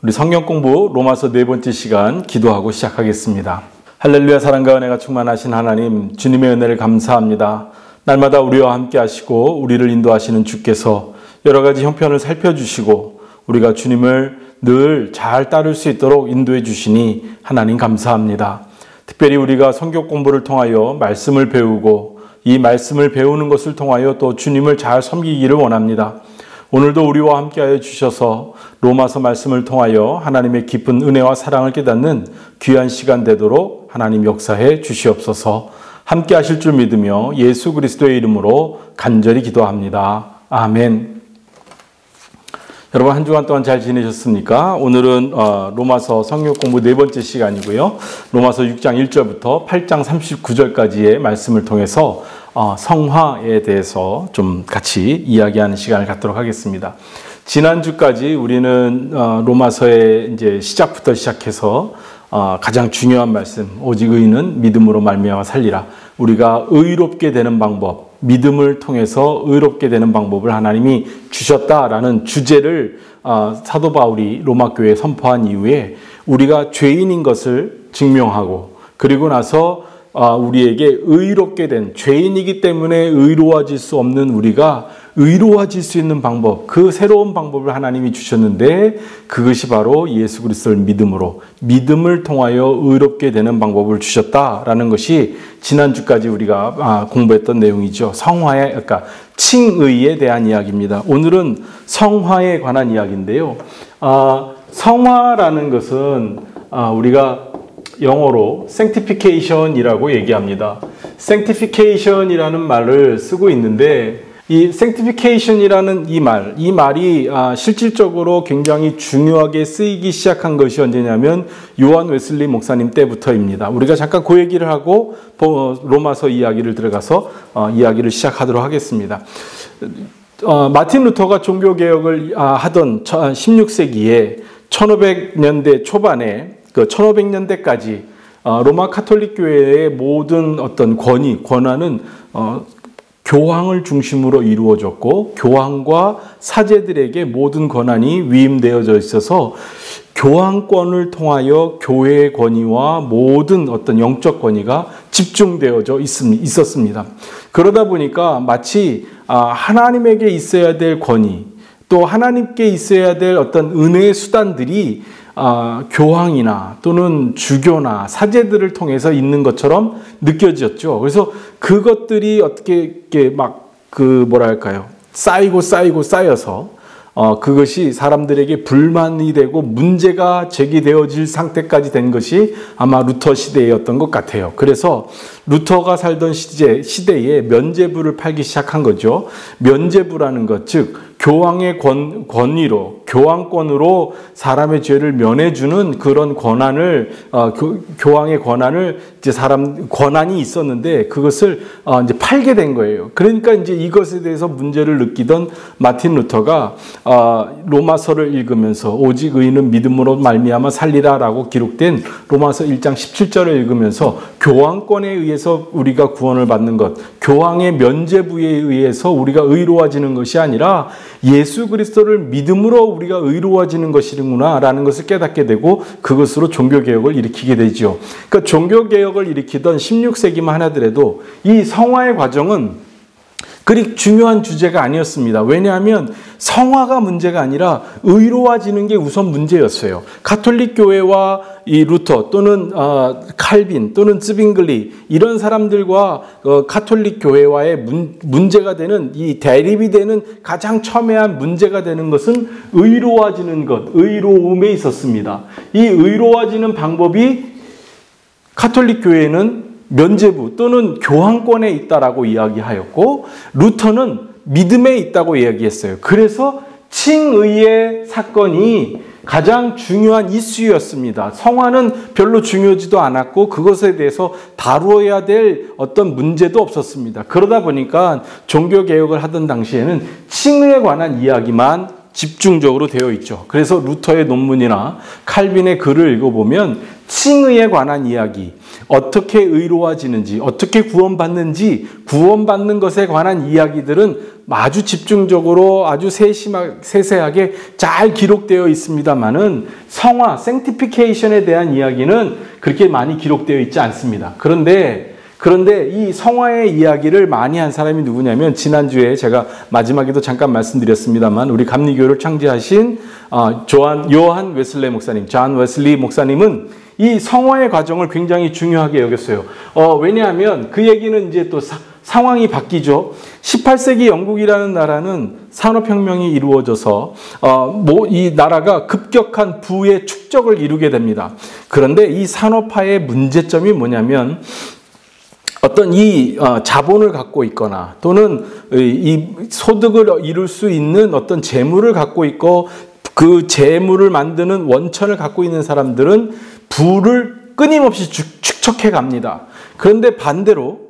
우리 성경 공부 로마서 네 번째 시간 기도하고 시작하겠습니다. 할렐루야. 사랑과 은혜가 충만하신 하나님, 주님의 은혜를 감사합니다. 날마다 우리와 함께 하시고 우리를 인도하시는 주께서 여러 가지 형편을 살펴주시고 우리가 주님을 늘 잘 따를 수 있도록 인도해 주시니 하나님 감사합니다. 특별히 우리가 성경 공부를 통하여 말씀을 배우고 이 말씀을 배우는 것을 통하여 또 주님을 잘 섬기기를 원합니다. 오늘도 우리와 함께하여 주셔서 로마서 말씀을 통하여 하나님의 깊은 은혜와 사랑을 깨닫는 귀한 시간 되도록 하나님 역사해 주시옵소서. 함께 하실 줄 믿으며 예수 그리스도의 이름으로 간절히 기도합니다. 아멘. 여러분 한 주간 동안 잘 지내셨습니까? 오늘은 로마서 성경 공부 네 번째 시간이고요. 로마서 6장 1절부터 8장 39절까지의 말씀을 통해서 성화에 대해서 좀 같이 이야기하는 시간을 갖도록 하겠습니다. 지난주까지 우리는 로마서의 이제 시작부터 시작해서 가장 중요한 말씀, 오직 의인은 믿음으로 말미암아 살리라. 우리가 의롭게 되는 방법, 믿음을 통해서 의롭게 되는 방법을 하나님이 주셨다라는 주제를 사도 바울이 로마 교회에 선포한 이후에 우리가 죄인인 것을 증명하고 그리고 나서 우리에게 의롭게 된 죄인이기 때문에 의로워질 수 없는 우리가 의로워질 수 있는 방법, 그 새로운 방법을 하나님이 주셨는데 그것이 바로 예수 그리스도를 믿음으로 믿음을 통하여 의롭게 되는 방법을 주셨다라는 것이 지난주까지 우리가 공부했던 내용이죠. 성화에, 그러니까 칭의에 대한 이야기입니다. 오늘은 성화에 관한 이야기인데요. 성화라는 것은 우리가 영어로 sanctification이라고 얘기합니다. sanctification이라는 말을 쓰고 있는데 이 sanctification이라는 이 말이 실질적으로 굉장히 중요하게 쓰이기 시작한 것이 언제냐면 요한 웨슬리 목사님 때부터입니다. 우리가 잠깐 그 얘기를 하고 로마서 이야기를 들어가서 이야기를 시작하도록 하겠습니다. 마틴 루터가 종교개혁을 하던 16세기에 1500년대 초반에 1500년대까지 로마 카톨릭 교회의 모든 어떤 권한은 교황을 중심으로 이루어졌고 교황과 사제들에게 모든 권한이 위임되어져 있어서 교황권을 통하여 교회의 권위와 모든 어떤 영적 권위가 집중되어져 있었습니다. 그러다 보니까 마치 하나님에게 있어야 될 권위 또 하나님께 있어야 될 어떤 은혜의 수단들이 교황이나 또는 주교나 사제들을 통해서 있는 것처럼 느껴졌죠. 그래서 그것들이 어떻게 쌓여서 그것이 사람들에게 불만이 되고 문제가 제기되어질 상태까지 된 것이 아마 루터 시대였던 것 같아요. 그래서 루터가 살던 시대에 면죄부를 팔기 시작한 거죠. 면죄부라는 것, 즉 교황의 권위로, 교황권으로 사람의 죄를 면해주는 그런 권한을, 교황의 권한을 이제 권한이 있었는데 그것을 이제 팔게 된 거예요. 그러니까 이제 이것에 대해서 문제를 느끼던 마틴 루터가 로마서를 읽으면서 오직 의인은 믿음으로 말미암아 살리라라고 기록된 로마서 1장 17절을 읽으면서 교황권에 의해서 우리가 구원을 받는 것, 교황의 면죄부에 의해서 우리가 의로워지는 것이 아니라 예수 그리스도를 믿음으로 우리가 의로워지는 것이구나라는 것을 깨닫게 되고 그것으로 종교개혁을 일으키게 되죠. 그러니까 종교개혁을 일으키던 16세기만 하더라도 이 성화의 과정은 그리 중요한 주제가 아니었습니다. 왜냐하면 성화가 문제가 아니라 의로워지는 게 우선 문제였어요. 가톨릭 교회와 이 루터 또는 칼빈 또는 쯔빙글리 이런 사람들과 가톨릭 교회와의 문제가 되는 이 대립이 되는 가장 첨예한 문제가 되는 것은 의로워지는 것, 의로움에 있었습니다. 이 의로워지는 방법이 가톨릭 교회는 면죄부 또는 교황권에 있다라고 이야기하였고 루터는 믿음에 있다고 이야기했어요. 그래서 칭의의 사건이 가장 중요한 이슈였습니다. 성화는 별로 중요하지도 않았고 그것에 대해서 다루어야 될 어떤 문제도 없었습니다. 그러다 보니까 종교개혁을 하던 당시에는 칭의에 관한 이야기만 집중적으로 되어 있죠. 그래서 루터의 논문이나 칼빈의 글을 읽어보면 칭의에 관한 이야기, 어떻게 의로워지는지, 어떻게 구원받는지, 구원받는 것에 관한 이야기들은 아주 집중적으로 아주 세세하게 잘 기록되어 있습니다만은 성화, sanctification에 대한 이야기는 그렇게 많이 기록되어 있지 않습니다. 그런데 이 성화의 이야기를 많이 한 사람이 누구냐면, 지난주에 제가 마지막에도 잠깐 말씀드렸습니다만, 우리 감리교를 창제하신 요한 웨슬리 목사님, 존 웨슬리 목사님은 이 성화의 과정을 굉장히 중요하게 여겼어요. 왜냐하면 그 얘기는 이제 또 상황이 바뀌죠. 18세기 영국이라는 나라는 산업혁명이 이루어져서 이 나라가 급격한 부의 축적을 이루게 됩니다. 그런데 이 산업화의 문제점이 뭐냐면, 어떤 이 자본을 갖고 있거나 또는 이 소득을 이룰 수 있는 어떤 재물을 갖고 있고 그 재물을 만드는 원천을 갖고 있는 사람들은 부를 끊임없이 축적해 갑니다. 그런데 반대로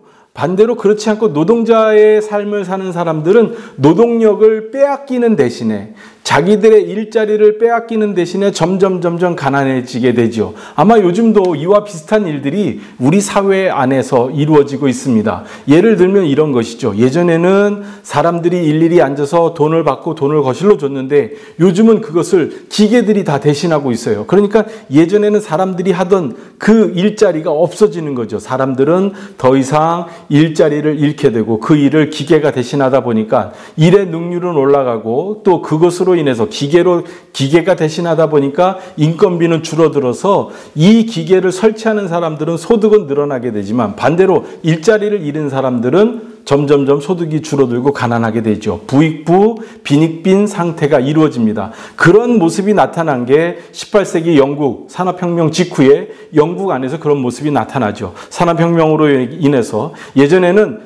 그렇지 않고 노동자의 삶을 사는 사람들은 노동력을 빼앗기는 대신에, 자기들의 일자리를 빼앗기는 대신에 점점 가난해지게 되죠. 아마 요즘도 이와 비슷한 일들이 우리 사회 안에서 이루어지고 있습니다. 예를 들면 이런 것이죠. 예전에는 사람들이 일일이 앉아서 돈을 받고 돈을 거실로 줬는데 요즘은 그것을 기계들이 다 대신하고 있어요. 그러니까 예전에는 사람들이 하던 그 일자리가 없어지는 거죠. 사람들은 더 이상 일자리를 잃게 되고 그 일을 기계가 대신하다 보니까 일의 능률은 올라가고, 또 그것으로 인해서 기계가 대신하다 보니까 인건비는 줄어들어서 이 기계를 설치하는 사람들은 소득은 늘어나게 되지만, 반대로 일자리를 잃은 사람들은 점점 소득이 줄어들고 가난하게 되죠. 부익부 빈익빈 상태가 이루어집니다. 그런 모습이 나타난 게 18세기 영국 산업혁명 직후에 영국 안에서 그런 모습이 나타나죠. 산업혁명으로 인해서 예전에는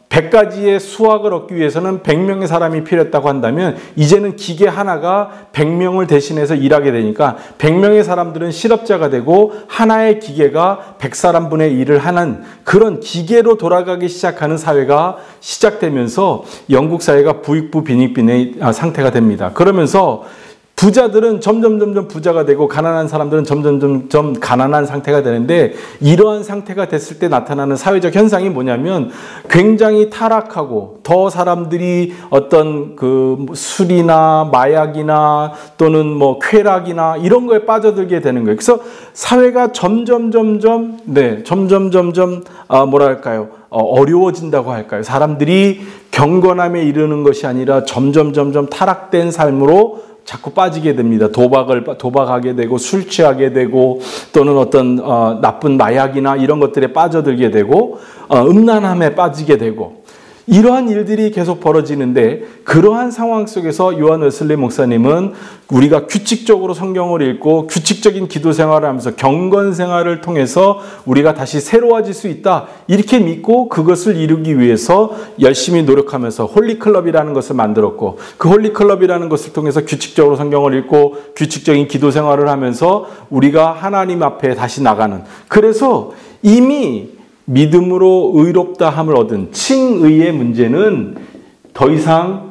100가지의 수확을 얻기 위해서는 100명의 사람이 필요했다고 한다면, 이제는 기계 하나가 100명을 대신해서 일하게 되니까 100명의 사람들은 실업자가 되고 하나의 기계가 100사람분의 일을 하는 그런 기계로 돌아가기 시작하는 사회가 시작되면서 영국 사회가 부익부 빈익빈의 상태가 됩니다. 그러면서 부자들은 점점 부자가 되고 가난한 사람들은 점점 가난한 상태가 되는데, 이러한 상태가 됐을 때 나타나는 사회적 현상이 뭐냐면, 굉장히 타락하고 더 사람들이 어떤 그 술이나 마약이나 또는 뭐 쾌락이나 이런 거에 빠져들게 되는 거예요. 그래서 사회가 점점 뭐랄까요? 어려워진다고 할까요? 사람들이 경건함에 이르는 것이 아니라 점점 타락된 삶으로 자꾸 빠지게 됩니다. 도박하게 되고 술 취하게 되고 또는 어떤 나쁜 마약이나 이런 것들에 빠져들게 되고 음란함에 빠지게 되고, 이러한 일들이 계속 벌어지는데, 그러한 상황 속에서 요한 웨슬리 목사님은 우리가 규칙적으로 성경을 읽고 규칙적인 기도 생활을 하면서 경건 생활을 통해서 우리가 다시 새로워질 수 있다, 이렇게 믿고 그것을 이루기 위해서 열심히 노력하면서 홀리클럽이라는 것을 만들었고, 그 홀리클럽이라는 것을 통해서 규칙적으로 성경을 읽고 규칙적인 기도 생활을 하면서 우리가 하나님 앞에 다시 나가는, 그래서 이미 믿음으로 의롭다함을 얻은 칭의의 문제는 더 이상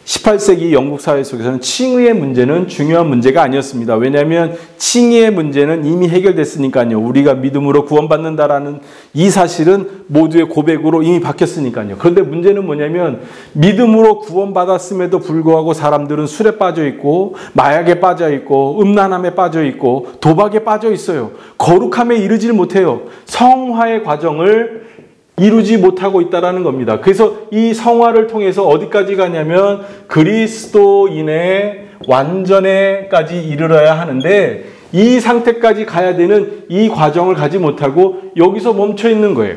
18세기 영국 사회 속에서는 칭의의 문제는 중요한 문제가 아니었습니다. 왜냐하면 칭의의 문제는 이미 해결됐으니까요. 우리가 믿음으로 구원받는다라는 이 사실은 모두의 고백으로 이미 바뀌었으니까요. 그런데 문제는 뭐냐면, 믿음으로 구원받았음에도 불구하고 사람들은 술에 빠져 있고 마약에 빠져 있고 음란함에 빠져 있고 도박에 빠져 있어요. 거룩함에 이르질 못해요. 성화의 과정을 이루지 못하고 있다는 겁니다. 그래서 이 성화를 통해서 어디까지 가냐면 그리스도인의 완전에까지 이르러야 하는데, 이 상태까지 가야 되는 이 과정을 가지 못하고 여기서 멈춰 있는 거예요.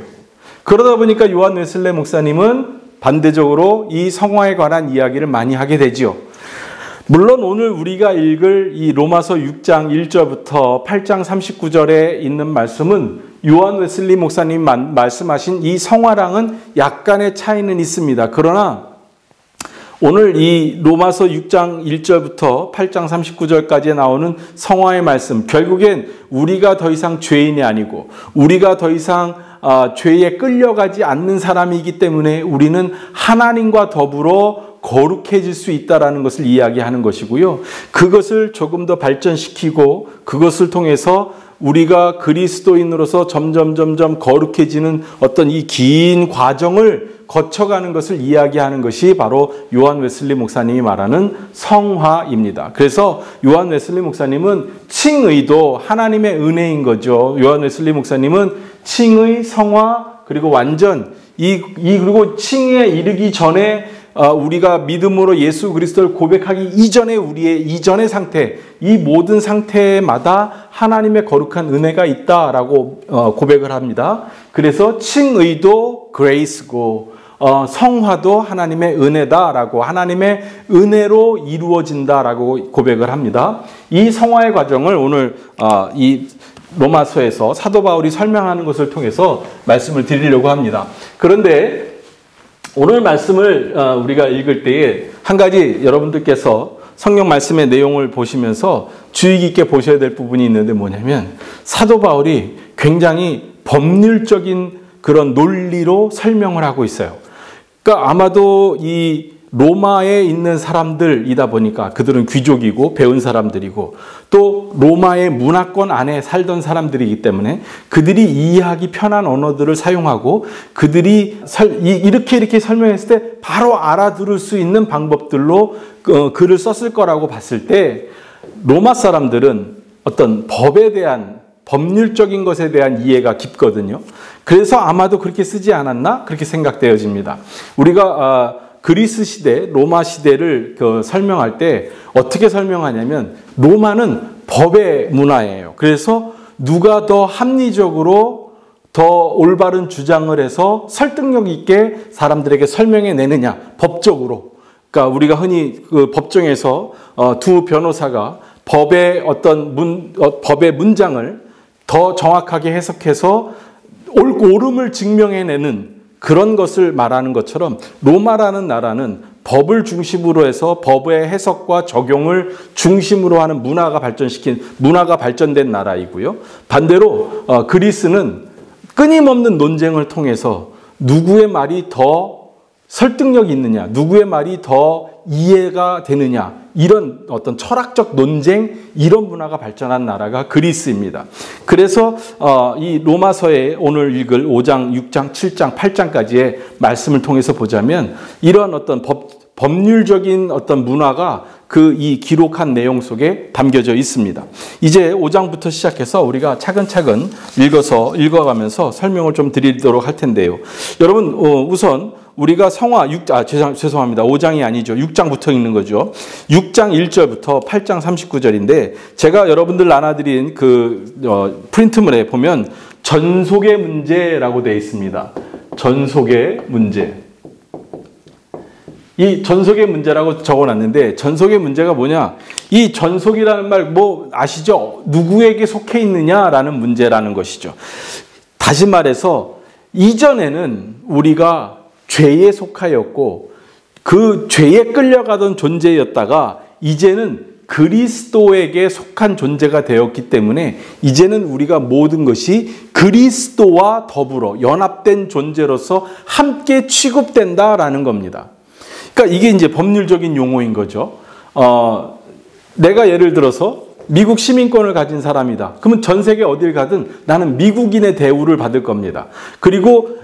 그러다 보니까 요한 웨슬리 목사님은 반대적으로 이 성화에 관한 이야기를 많이 하게 되지요. 물론 오늘 우리가 읽을 이 로마서 6장 1절부터 8장 39절에 있는 말씀은 요한 웨슬리 목사님 말씀하신 이 성화랑은 약간의 차이는 있습니다. 그러나 오늘 이 로마서 6장 1절부터 8장 39절까지 나오는 성화의 말씀, 결국엔 우리가 더 이상 죄인이 아니고 우리가 더 이상 죄에 끌려가지 않는 사람이기 때문에 우리는 하나님과 더불어 거룩해질 수 있다라는 것을 이야기하는 것이고요. 그것을 조금 더 발전시키고 그것을 통해서 우리가 그리스도인으로서 점점 거룩해지는 어떤 이 긴 과정을 거쳐가는 것을 이야기하는 것이 바로 요한 웨슬리 목사님이 말하는 성화입니다. 그래서 요한 웨슬리 목사님은 칭의도 하나님의 은혜인 거죠. 요한 웨슬리 목사님은 칭의, 성화, 그리고 완전, 그리고 칭의에 이르기 전에 우리가 믿음으로 예수 그리스도를 고백하기 이전에 우리의 이전의 상태, 이 모든 상태마다 하나님의 거룩한 은혜가 있다라고 고백을 합니다. 그래서 칭의도 그레이스고 성화도 하나님의 은혜다라고, 하나님의 은혜로 이루어진다라고 고백을 합니다. 이 성화의 과정을 오늘 이 로마서에서 사도 바울이 설명하는 것을 통해서 말씀을 드리려고 합니다. 그런데 오늘 말씀을 우리가 읽을 때에 한 가지 여러분들께서 성경 말씀의 내용을 보시면서 주의 깊게 보셔야 될 부분이 있는데 뭐냐면, 사도 바울이 굉장히 법률적인 그런 논리로 설명을 하고 있어요. 그러니까 아마도 이 로마에 있는 사람들이다 보니까 그들은 귀족이고 배운 사람들이고 또 로마의 문화권 안에 살던 사람들이기 때문에 그들이 이해하기 편한 언어들을 사용하고 그들이 이렇게 설명했을 때 바로 알아들을 수 있는 방법들로 글을 썼을 거라고 봤을 때 로마 사람들은 어떤 법에 대한 법률적인 것에 대한 이해가 깊거든요. 그래서 아마도 그렇게 쓰지 않았나? 그렇게 생각되어집니다. 우리가 그리스 시대, 로마 시대를 설명할 때 어떻게 설명하냐면 로마는 법의 문화예요. 그래서 누가 더 합리적으로 더 올바른 주장을 해서 설득력 있게 사람들에게 설명해 내느냐, 법적으로. 그러니까 우리가 흔히 그 법정에서 두 변호사가 법의 법의 문장을 더 정확하게 해석해서 옳음을 증명해내는 그런 것을 말하는 것처럼 로마라는 나라는 법을 중심으로 해서 법의 해석과 적용을 중심으로 하는 문화가 발전된 나라이고요. 반대로 그리스는 끊임없는 논쟁을 통해서 누구의 말이 더 설득력이 있느냐, 누구의 말이 더 이해가 되느냐, 이런 어떤 철학적 논쟁, 이런 문화가 발전한 나라가 그리스입니다. 그래서 이 로마서에 오늘 읽을 5장, 6장, 7장, 8장까지의 말씀을 통해서 보자면 이런 어떤 법률적인 어떤 문화가 이 기록한 내용 속에 담겨져 있습니다. 이제 5장부터 시작해서 우리가 차근차근 읽어가면서 설명을 좀 드리도록 할 텐데요. 여러분, 우선 우리가 죄송합니다. 5장이 아니죠. 6장부터 읽는 거죠. 6장 1절부터 8장 39절인데 제가 여러분들 나눠드린 프린트물에 보면 전속의 문제라고 되어 있습니다. 전속의 문제. 이 전속의 문제라고 적어놨는데 전속의 문제가 뭐냐? 이 전속이라는 말 아시죠? 누구에게 속해 있느냐라는 문제라는 것이죠. 다시 말해서 이전에는 우리가 죄에 속하였고 그 죄에 끌려가던 존재였다가 이제는 그리스도에게 속한 존재가 되었기 때문에 이제는 우리가 모든 것이 그리스도와 더불어 연합된 존재로서 함께 취급된다라는 겁니다. 그러니까 이게 이제 법률적인 용어인 거죠. 내가 예를 들어서 미국 시민권을 가진 사람이다. 그러면 전 세계 어딜 가든 나는 미국인의 대우를 받을 겁니다. 그리고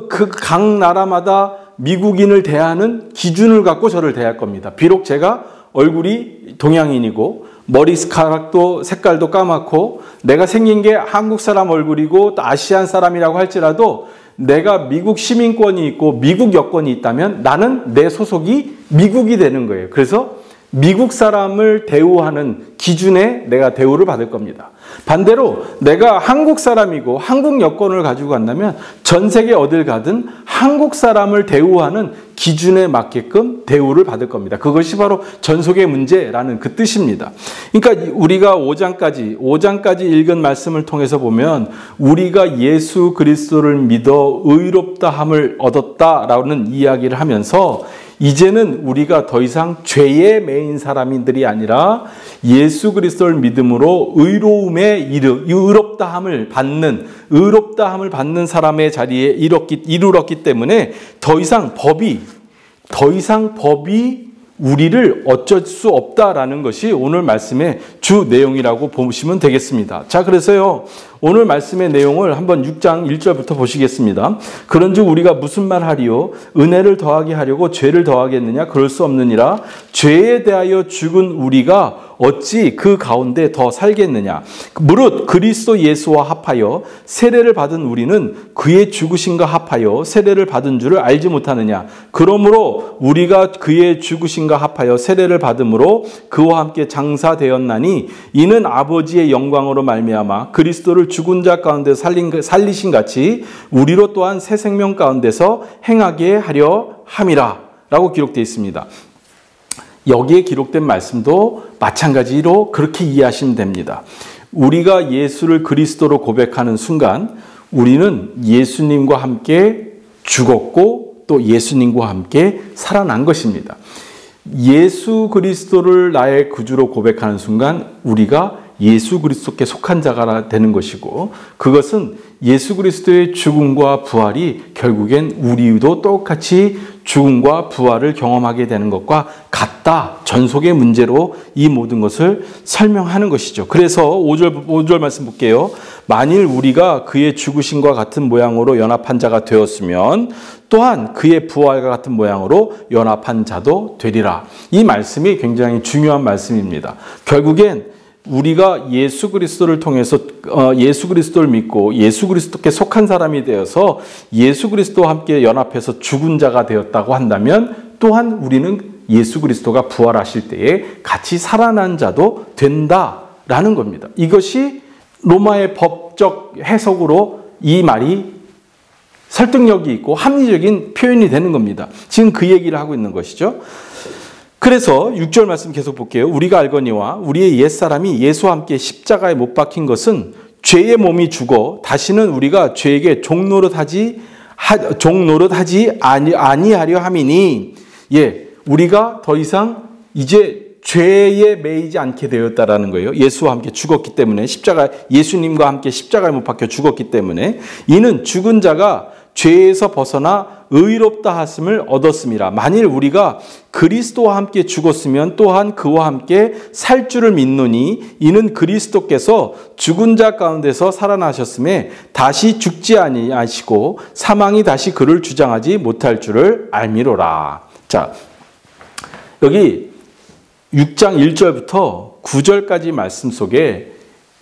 각 나라마다 미국인을 대하는 기준을 갖고 저를 대할 겁니다. 비록 제가 얼굴이 동양인이고 머리카락도 색깔도 까맣고 내가 생긴 게 한국 사람 얼굴이고 또 아시안 사람이라고 할지라도 내가 미국 시민권이 있고 미국 여권이 있다면 나는 내 소속이 미국이 되는 거예요. 그래서 미국 사람을 대우하는 기준에 내가 대우를 받을 겁니다. 반대로 내가 한국 사람이고 한국 여권을 가지고 간다면 전 세계 어딜 가든 한국 사람을 대우하는 기준에 맞게끔 대우를 받을 겁니다. 그것이 바로 전속의 문제라는 그 뜻입니다. 그러니까 우리가 5장까지 읽은 말씀을 통해서 보면 우리가 예수 그리스도를 믿어 의롭다함을 얻었다라는 이야기를 하면서 이제는 우리가 더 이상 죄에 매인 사람들이 아니라 예수 그리스도를 믿음으로 의롭다함을 받는 사람의 자리에 이르렀기 때문에 더 이상 법이 더 이상 법이 우리를 어쩔 수 없다라는 것이 오늘 말씀의 주 내용이라고 보시면 되겠습니다. 자, 그래서요, 오늘 말씀의 내용을 한번 6장 1절부터 보시겠습니다. 그런즉 우리가 무슨 말 하리요? 은혜를 더하게 하려고 죄를 더하겠느냐? 그럴 수 없느니라. 죄에 대하여 죽은 우리가 어찌 그 가운데 더 살겠느냐? 무릇 그리스도 예수와 합하여 세례를 받은 우리는 그의 죽으심과 합하여 세례를 받은 줄을 알지 못하느냐? 그러므로 우리가 그의 죽으심과 합하여 세례를 받음으로 그와 함께 장사되었나니 이는 아버지의 영광으로 말미암아 그리스도를 죽은 자 가운데 살리신 같이 우리로 또한 새 생명 가운데서 행하게 하려 함이라 라고 기록되어 있습니다. 여기에 기록된 말씀도 마찬가지로 그렇게 이해하시면 됩니다. 우리가 예수를 그리스도로 고백하는 순간 우리는 예수님과 함께 죽었고 또 예수님과 함께 살아난 것입니다. 예수 그리스도를 나의 구주로 고백하는 순간 우리가 예수 그리스도께 속한 자가 되는 것이고, 그것은 예수 그리스도의 죽음과 부활이 결국엔 우리도 똑같이 죽음과 부활을 경험하게 되는 것과 같다. 전속의 문제로 이 모든 것을 설명하는 것이죠. 그래서 5절 말씀 볼게요. 만일 우리가 그의 죽으심과 같은 모양으로 연합한 자가 되었으면 또한 그의 부활과 같은 모양으로 연합한 자도 되리라. 이 말씀이 굉장히 중요한 말씀입니다. 결국엔 우리가 예수 그리스도를 통해서 예수 그리스도를 믿고 예수 그리스도께 속한 사람이 되어서 예수 그리스도와 함께 연합해서 죽은 자가 되었다고 한다면 또한 우리는 예수 그리스도가 부활하실 때에 같이 살아난 자도 된다라는 겁니다. 이것이 로마의 법적 해석으로 이 말이 설득력이 있고 합리적인 표현이 되는 겁니다. 지금 그 얘기를 하고 있는 것이죠. 그래서 6절 말씀 계속 볼게요. 우리가 알거니와 우리의 옛사람이 예수와 함께 십자가에 못 박힌 것은 죄의 몸이 죽어 다시는 우리가 죄에게 종노릇하지 아니하려 함이니, 우리가 더 이상 이제 죄에 매이지 않게 되었다라는 거예요. 예수와 함께 죽었기 때문에 예수님과 함께 십자가에 못 박혀 죽었기 때문에 이는 죽은 자가 죄에서 벗어나 의롭다 하심을 얻었음이라. 만일 우리가 그리스도와 함께 죽었으면 또한 그와 함께 살 줄을 믿노니 이는 그리스도께서 죽은 자 가운데서 살아나셨음에 다시 죽지 아니하시고 사망이 다시 그를 주장하지 못할 줄을 알미로라. 자, 여기 6장 1절부터 9절까지 말씀 속에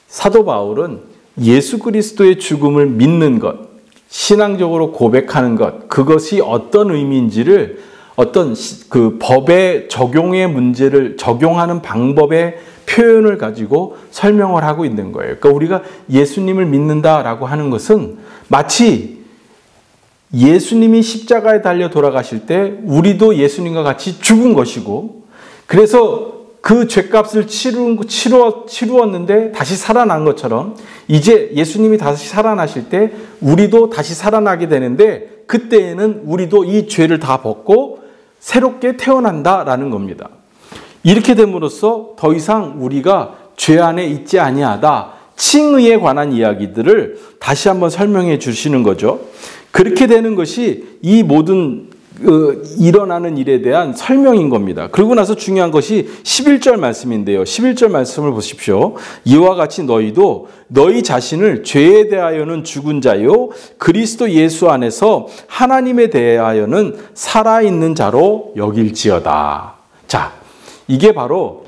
사도 바울은 예수 그리스도의 죽음을 믿는 것, 신앙적으로 고백하는 것, 그것이 어떤 의미인지를 어떤 그 법의 적용의 문제를 적용하는 방법의 표현을 가지고 설명을 하고 있는 거예요. 그러니까 우리가 예수님을 믿는다라고 하는 것은 마치 예수님이 십자가에 달려 돌아가실 때 우리도 예수님과 같이 죽은 것이고, 그래서 그 죄값을 치루었는데 다시 살아난 것처럼 이제 예수님이 다시 살아나실 때 우리도 다시 살아나게 되는데 그때에는 우리도 이 죄를 다 벗고 새롭게 태어난다라는 겁니다. 이렇게 됨으로써 더 이상 우리가 죄 안에 있지 아니하다. 칭의에 관한 이야기들을 다시 한번 설명해 주시는 거죠. 그렇게 되는 것이 이 모든 일어나는 일에 대한 설명인 겁니다. 그러고 나서 중요한 것이 11절 말씀인데요. 11절 말씀을 보십시오. 이와 같이 너희도 너희 자신을 죄에 대하여는 죽은 자요 그리스도 예수 안에서 하나님에 대하여는 살아있는 자로 여길지어다. 자, 이게 바로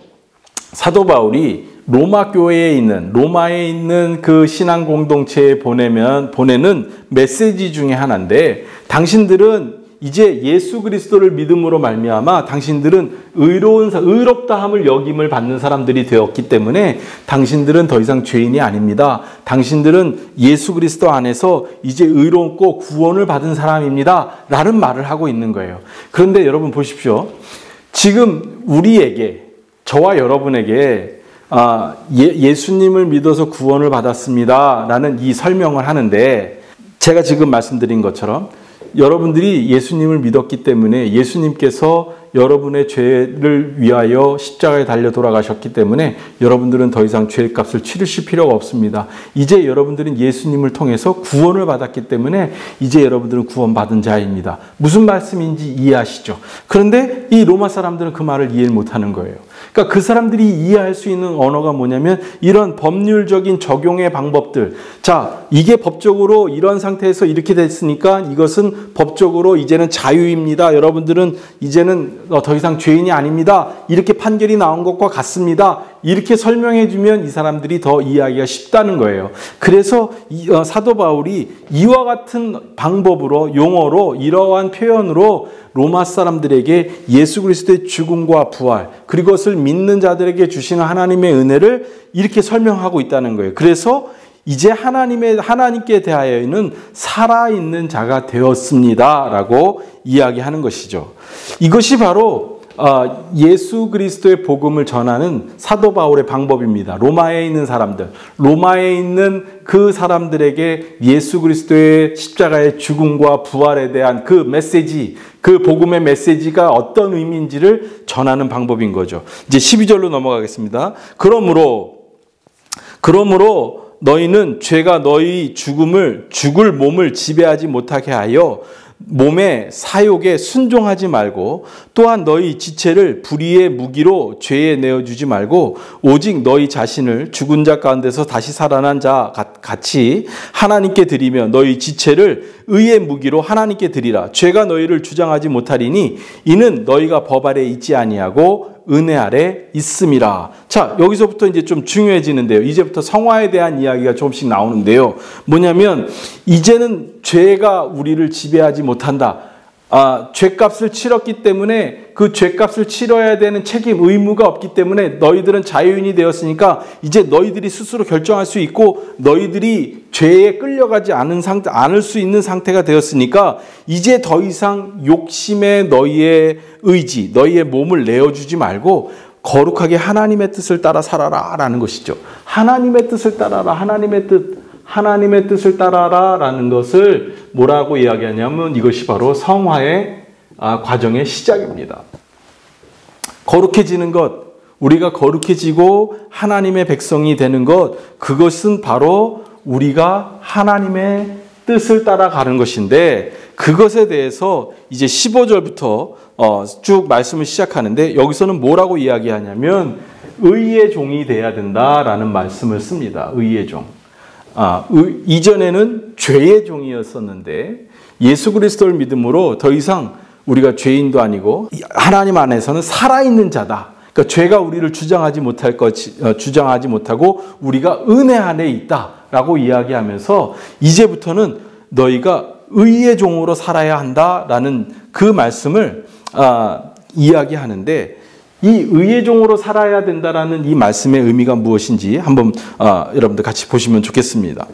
사도 바울이 로마에 있는 그 신앙 공동체에 보내는 메시지 중에 하나인데, 당신들은 이제 예수 그리스도를 믿음으로 말미암아 당신들은 의롭다함을 여김을 받는 사람들이 되었기 때문에 당신들은 더 이상 죄인이 아닙니다. 당신들은 예수 그리스도 안에서 이제 의롭고 구원을 받은 사람입니다. 라는 말을 하고 있는 거예요. 그런데 여러분 보십시오. 지금 우리에게, 저와 여러분에게 예수님을 믿어서 구원을 받았습니다. 라는 이 설명을 하는데, 제가 지금 말씀드린 것처럼 여러분들이 예수님을 믿었기 때문에 예수님께서 여러분의 죄를 위하여 십자가에 달려 돌아가셨기 때문에 여러분들은 더 이상 죄값을 치르실 필요가 없습니다. 이제 여러분들은 예수님을 통해서 구원을 받았기 때문에 이제 여러분들은 구원받은 자입니다. 무슨 말씀인지 이해하시죠? 그런데 이 로마 사람들은 그 말을 이해를 못하는 거예요. 그러니까 그 사람들이 이해할 수 있는 언어가 뭐냐면 이런 법률적인 적용의 방법들. 자, 이게 법적으로 이런 상태에서 이렇게 됐으니까 이것은 법적으로 이제는 자유입니다. 여러분들은 이제는 더 이상 죄인이 아닙니다. 이렇게 판결이 나온 것과 같습니다. 이렇게 설명해 주면 이 사람들이 더 이해하기가 쉽다는 거예요. 그래서 사도 바울이 이와 같은 방법으로, 용어로, 이러한 표현으로 로마 사람들에게 예수 그리스도의 죽음과 부활, 그리고 그것을 믿는 자들에게 주시는 하나님의 은혜를 이렇게 설명하고 있다는 거예요. 그래서 이제 하나님께 대하여는 살아있는 자가 되었습니다. 라고 이야기하는 것이죠. 이것이 바로 예수 그리스도의 복음을 전하는 사도 바울의 방법입니다. 로마에 있는 사람들, 로마에 있는 그 사람들에게 예수 그리스도의 십자가의 죽음과 부활에 대한 그 메시지, 그 복음의 메시지가 어떤 의미인지를 전하는 방법인 거죠. 이제 12절로 넘어가겠습니다. 그러므로 너희는 죄가 너희 죽을 몸을 지배하지 못하게 하여 몸의 사욕에 순종하지 말고 또한 너희 지체를 불의의 무기로 죄에 내어주지 말고 오직 너희 자신을 죽은 자 가운데서 다시 살아난 자 같이 하나님께 드리며 너희 지체를 의의 무기로 하나님께 드리라. 죄가 너희를 주장하지 못하리니 이는 너희가 법 아래 있지 아니하고 은혜 아래 있음이라. 자, 여기서부터 이제 좀 중요해지는데요. 이제부터 성화에 대한 이야기가 조금씩 나오는데요. 뭐냐면 이제는 죄가 우리를 지배하지 못한다. 죄값을 치렀기 때문에 그 죄값을 치러야 되는 책임, 의무가 없기 때문에 너희들은 자유인이 되었으니까 이제 너희들이 스스로 결정할 수 있고 너희들이 죄에 끌려가지 않을 수 있는 상태가 되었으니까 이제 더 이상 욕심에 너희의 의지, 너희의 몸을 내어주지 말고 거룩하게 하나님의 뜻을 따라 살아라 라는 것이죠. 하나님의 뜻을 따라라, 하나님의 뜻을 따라라 라는 것을 뭐라고 이야기하냐면 이것이 바로 성화의 과정의 시작입니다. 거룩해지는 것, 우리가 거룩해지고 하나님의 백성이 되는 것, 그것은 바로 우리가 하나님의 뜻을 따라가는 것인데 그것에 대해서 이제 15절부터 쭉 말씀을 시작하는데 여기서는 뭐라고 이야기하냐면 의의 종이 돼야 된다라는 말씀을 씁니다. 의의 종. 이전에는 죄의 종이었었는데 예수 그리스도를 믿음으로 더 이상 우리가 죄인도 아니고 하나님 안에서는 살아있는 자다. 그러니까 죄가 우리를 주장하지 못하고 우리가 은혜 안에 있다라고 이야기하면서 이제부터는 너희가 의의 종으로 살아야 한다라는 그 말씀을 이야기하는데 이 의의 종으로 살아야 된다라는 이 말씀의 의미가 무엇인지 한번 여러분들 같이 보시면 좋겠습니다.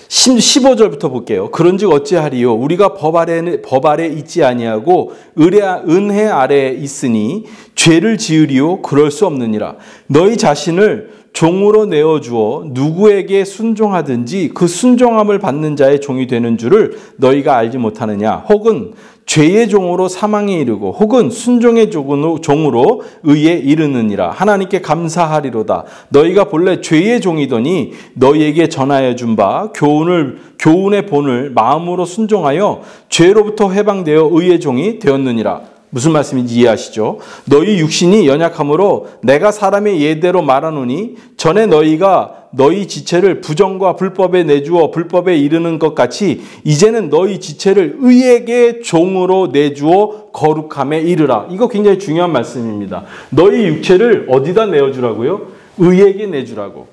15절부터 볼게요. 그런즉 어찌하리요? 우리가 법 아래 있지 아니하고 은혜 아래에 있으니 죄를 지으리요? 그럴 수 없느니라. 너희 자신을 종으로 내어주어 누구에게 순종하든지 그 순종함을 받는 자의 종이 되는 줄을 너희가 알지 못하느냐? 혹은 죄의 종으로 사망에 이르고 혹은 순종의 종으로 의에 이르느니라. 하나님께 감사하리로다. 너희가 본래 죄의 종이더니 너희에게 전하여 준 바 교훈의 본을 마음으로 순종하여 죄로부터 해방되어 의의 종이 되었느니라. 무슨 말씀인지 이해하시죠? 너희 육신이 연약함으로 내가 사람의 예대로 말하노니 전에 너희가 너희 지체를 부정과 불법에 내주어 불법에 이르는 것 같이 이제는 너희 지체를 의에게 종으로 내주어 거룩함에 이르라. 이거 굉장히 중요한 말씀입니다. 너희 육체를 어디다 내어주라고요? 의에게 내주라고.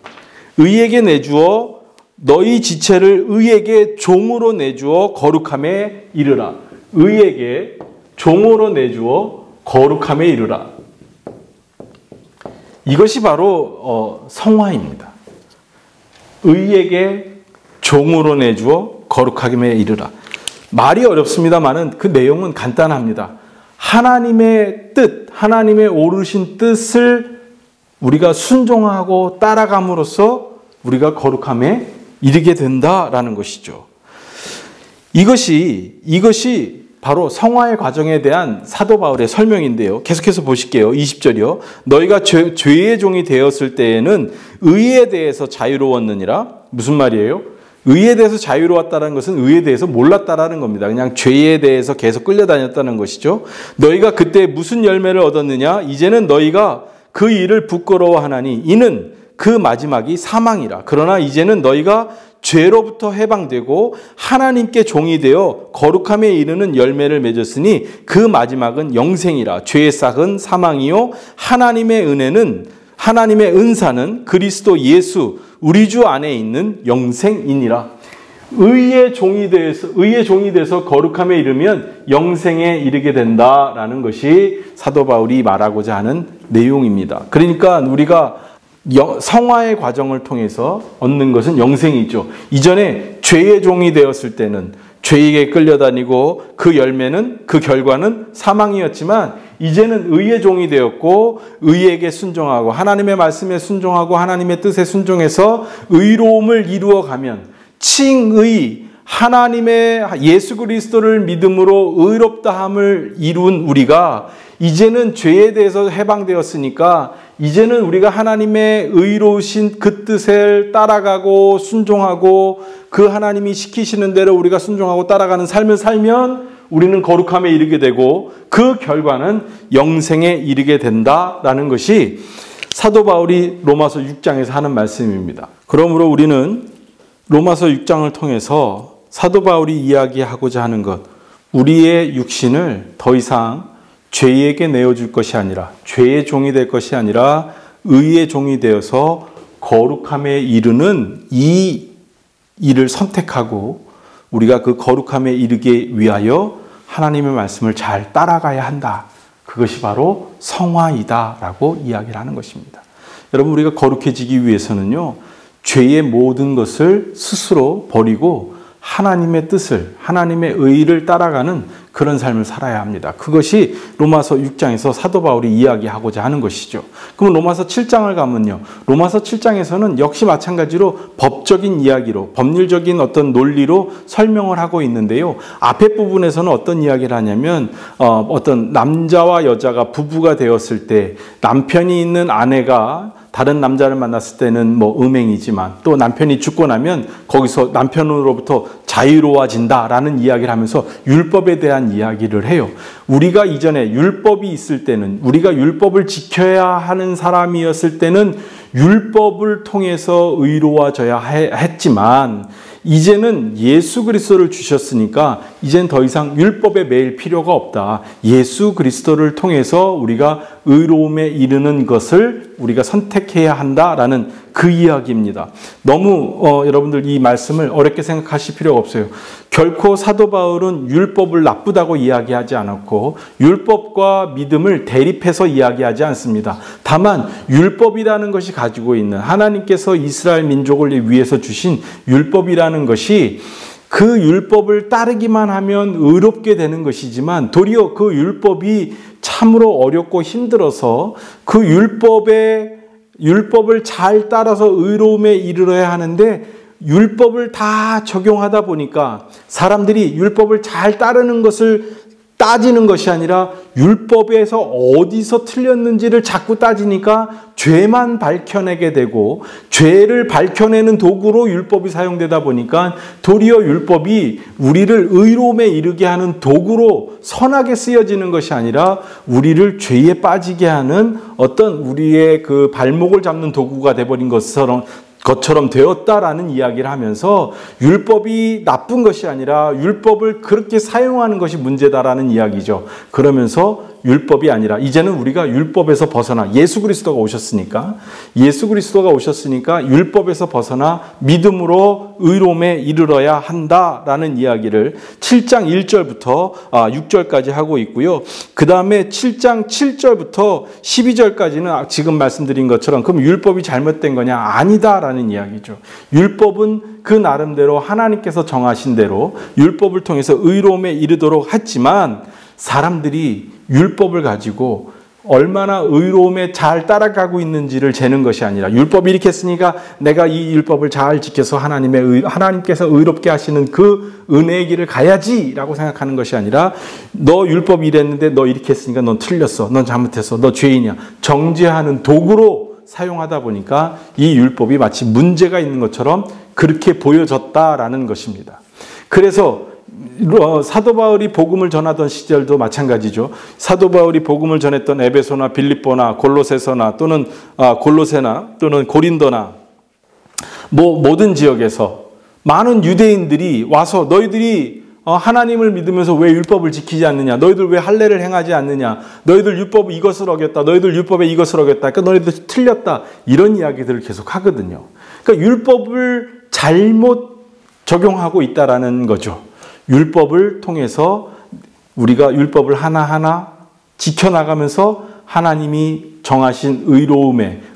의에게 내주어 너희 지체를 의에게 종으로 내주어 거룩함에 이르라. 의에게 종으로 내주어 거룩함에 이르라. 이것이 바로 성화입니다. 의에게 종으로 내주어 거룩함에 이르라. 말이 어렵습니다만은 그 내용은 간단합니다. 하나님의 뜻, 하나님의 오르신 뜻을 우리가 순종하고 따라감으로써 우리가 거룩함에 이르게 된다라는 것이죠. 이것이 바로 성화의 과정에 대한 사도 바울의 설명인데요. 계속해서 보실게요. 20절이요. 너희가 죄의 종이 되었을 때에는 의에 대해서 자유로웠느니라. 무슨 말이에요? 의에 대해서 자유로웠다는 것은 의에 대해서 몰랐다라는 겁니다. 그냥 죄에 대해서 계속 끌려다녔다는 것이죠. 너희가 그때 무슨 열매를 얻었느냐? 이제는 너희가 그 일을 부끄러워하나니 이는 그 마지막이 사망이라. 그러나 이제는 너희가 죄로부터 해방되고 하나님께 종이 되어 거룩함에 이르는 열매를 맺었으니 그 마지막은 영생이라. 죄의 싹은 사망이요 사망의 은사는 그리스도 예수 우리 주 안에 있는 영생이니라. 의의 종이 돼서 거룩함에 이르면 영생에 이르게 된다라는 것이 사도 바울이 말하고자 하는 내용입니다. 그러니까 우리가 성화의 과정을 통해서 얻는 것은 영생이죠. 이전에 죄의 종이 되었을 때는 죄에게 끌려다니고 그 결과는 사망이었지만 이제는 의의 종이 되었고 의에게 순종하고 하나님의 말씀에 순종하고 하나님의 뜻에 순종해서 의로움을 이루어가면 칭의 하나님의 예수 그리스도를 믿음으로 의롭다함을 이룬 우리가 이제는 죄에 대해서 해방되었으니까 이제는 우리가 하나님의 의로우신 그 뜻을 따라가고 순종하고 그 하나님이 시키시는 대로 우리가 순종하고 따라가는 삶을 살면 우리는 거룩함에 이르게 되고 그 결과는 영생에 이르게 된다라는 것이 사도 바울이 로마서 6장에서 하는 말씀입니다. 그러므로 우리는 로마서 6장을 통해서 사도 바울이 이야기하고자 하는 것, 우리의 육신을 더 이상 죄에게 내어줄 것이 아니라 죄의 종이 될 것이 아니라 의의 종이 되어서 거룩함에 이르는 이 일을 선택하고 우리가 그 거룩함에 이르기 위하여 하나님의 말씀을 잘 따라가야 한다. 그것이 바로 성화이다라고 이야기를 하는 것입니다. 여러분, 우리가 거룩해지기 위해서는요, 죄의 모든 것을 스스로 버리고 하나님의 뜻을, 하나님의 의를 따라가는 그런 삶을 살아야 합니다. 그것이 로마서 6장에서 사도 바울이 이야기하고자 하는 것이죠. 그럼 로마서 7장을 가면요. 로마서 7장에서는 역시 마찬가지로 법적인 이야기로, 법률적인 어떤 논리로 설명을 하고 있는데요. 앞에 부분에서는 어떤 이야기를 하냐면 어떤 남자와 여자가 부부가 되었을 때 남편이 있는 아내가 다른 남자를 만났을 때는 뭐 음행이지만 또 남편이 죽고 나면 거기서 남편으로부터 자유로워진다라는 이야기를 하면서 율법에 대한 이야기를 해요. 우리가 이전에 율법이 있을 때는, 우리가 율법을 지켜야 하는 사람이었을 때는 율법을 통해서 의로워져야 했지만 이제는 예수 그리스도를 주셨으니까 이젠 더 이상 율법에 매일 필요가 없다. 예수 그리스도를 통해서 우리가 의로움에 이르는 것을 우리가 선택해야 한다라는 그 이야기입니다. 너무 여러분들 이 말씀을 어렵게 생각하실 필요가 없어요. 결코 사도 바울은 율법을 나쁘다고 이야기하지 않았고 율법과 믿음을 대립해서 이야기하지 않습니다. 다만 율법이라는 것이 가지고 있는 하나님께서 이스라엘 민족을 위해서 주신 율법이라는 것이 그 율법을 따르기만 하면 의롭게 되는 것이지만 도리어 그 율법이 참으로 어렵고 힘들어서 그 율법을 잘 따라서 의로움에 이르러야 하는데 율법을 다 적용하다 보니까 사람들이 율법을 잘 따르는 것을 따지는 것이 아니라 율법에서 어디서 틀렸는지를 자꾸 따지니까 죄만 밝혀내게 되고 죄를 밝혀내는 도구로 율법이 사용되다 보니까 도리어 율법이 우리를 의로움에 이르게 하는 도구로 선하게 쓰여지는 것이 아니라 우리를 죄에 빠지게 하는 어떤 우리의 그 발목을 잡는 도구가 되어버린 것처럼 되었다라는 이야기를 하면서 율법이 나쁜 것이 아니라 율법을 그렇게 사용하는 것이 문제다라는 이야기죠. 그러면서 율법이 아니라 이제는 우리가 율법에서 벗어나 예수 그리스도가 오셨으니까 율법에서 벗어나 믿음으로 의로움에 이르러야 한다라는 이야기를 7장 1절부터 6절까지 하고 있고요. 그 다음에 7장 7절부터 12절까지는 지금 말씀드린 것처럼 그럼 율법이 잘못된 거냐? 아니다라는 이야기죠. 율법은 그 나름대로 하나님께서 정하신 대로 율법을 통해서 의로움에 이르도록 했지만 사람들이 율법을 가지고 얼마나 의로움에 잘 따라가고 있는지를 재는 것이 아니라, 율법이 이렇게 했으니까 내가 이 율법을 잘 지켜서 하나님께서 의롭게 하시는 그 은혜의 길을 가야지라고 생각하는 것이 아니라, 너 율법이 이랬는데 너 이렇게 했으니까 넌 틀렸어, 넌 잘못했어, 너 죄인이야, 정죄하는 도구로 사용하다 보니까 이 율법이 마치 문제가 있는 것처럼 그렇게 보여졌다라는 것입니다. 그래서 사도 바울이 복음을 전하던 시절도 마찬가지죠. 사도 바울이 복음을 전했던 에베소나 빌립보나 골로새서나 또는 골로새나 또는 고린도나 모든 지역에서 많은 유대인들이 와서 너희들이 하나님을 믿으면서 왜 율법을 지키지 않느냐, 너희들 왜 할례를 행하지 않느냐, 너희들 율법 이것을 어겼다, 너희들 율법에 이것을 어겼다, 그러니까 너희들 틀렸다, 이런 이야기들을 계속 하거든요. 그러니까 율법을 잘못 적용하고 있다라는 거죠. 율법을 통해서 우리가 율법을 하나하나 지켜나가면서 하나님이 정하신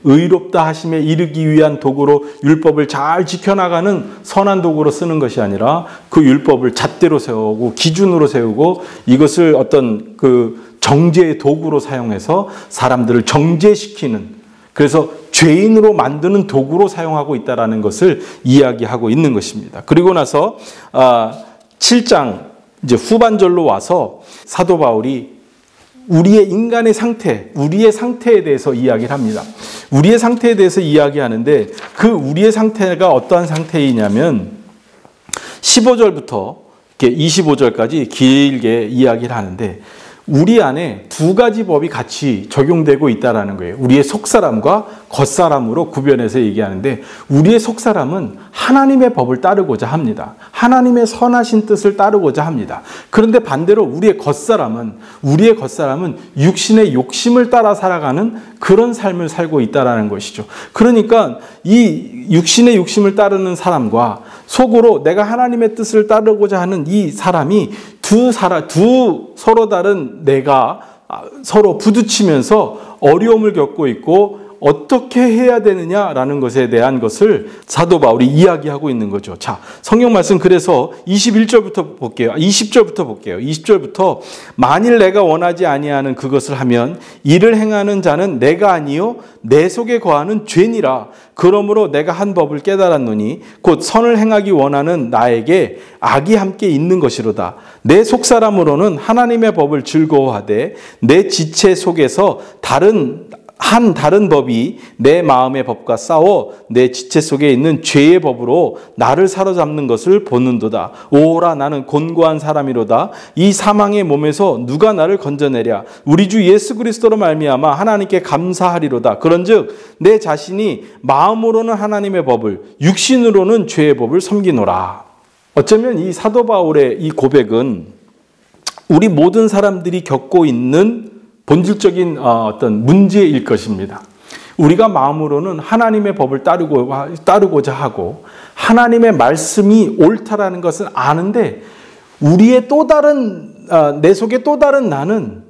의롭다 하심에 이르기 위한 도구로 도구를 잘 지켜나가는 선한 도구로 쓰는 것이 아니라 그 율법을 잣대로 세우고 기준으로 세우고 이것을 어떤 그 정죄의 도구로 사용해서 사람들을 정죄시키는, 그래서 죄인으로 만드는 도구로 사용하고 있다는 것을 이야기하고 있는 것입니다. 그리고 나서 7장 이제 후반절로 와서 사도 바울이 우리의 인간의 상태, 우리의 상태에 대해서 이야기를 합니다. 우리의 상태에 대해서 이야기하는데 그 우리의 상태가 어떠한 상태이냐면 15절부터 이렇게 25절까지 길게 이야기를 하는데 우리 안에 두 가지 법이 같이 적용되고 있다는 거예요. 우리의 속사람과 겉사람으로 구별해서 얘기하는데 우리의 속사람은 하나님의 법을 따르고자 합니다. 하나님의 선하신 뜻을 따르고자 합니다. 그런데 반대로 우리의 겉사람은 육신의 욕심을 따라 살아가는 그런 삶을 살고 있다는 것이죠. 그러니까 이 육신의 욕심을 따르는 사람과 속으로 내가 하나님의 뜻을 따르고자 하는 이 사람이 두 서로 다른 내가 서로 부딪히면서 어려움을 겪고 있고 어떻게 해야 되느냐라는 것에 대한 것을 사도 바울이 이야기하고 있는 거죠. 자, 성경 말씀 그래서 21절부터 볼게요. 20절부터 볼게요. 20절부터 만일 내가 원하지 아니하는 그것을 하면 이를 행하는 자는 내가 아니요 내 속에 거하는 죄니라. 그러므로 내가 한 법을 깨달았노니 곧 선을 행하기 원하는 나에게 악이 함께 있는 것이로다. 내 속사람으로는 하나님의 법을 즐거워하되 내 지체 속에서 다른 법이 내 마음의 법과 싸워 내 지체 속에 있는 죄의 법으로 나를 사로잡는 것을 보는도다. 오라 나는 곤고한 사람이로다. 이 사망의 몸에서 누가 나를 건져내랴. 우리 주 예수 그리스도로 말미암아 하나님께 감사하리로다. 그런즉 내 자신이 마음으로는 하나님의 법을 육신으로는 죄의 법을 섬기노라. 어쩌면 이 사도 바울의 이 고백은 우리 모든 사람들이 겪고 있는 본질적인 어떤 문제일 것입니다. 우리가 마음으로는 하나님의 법을 따르고자 하고 하나님의 말씀이 옳다라는 것은 아는데 우리의 또 다른 내 속에 또 다른 나는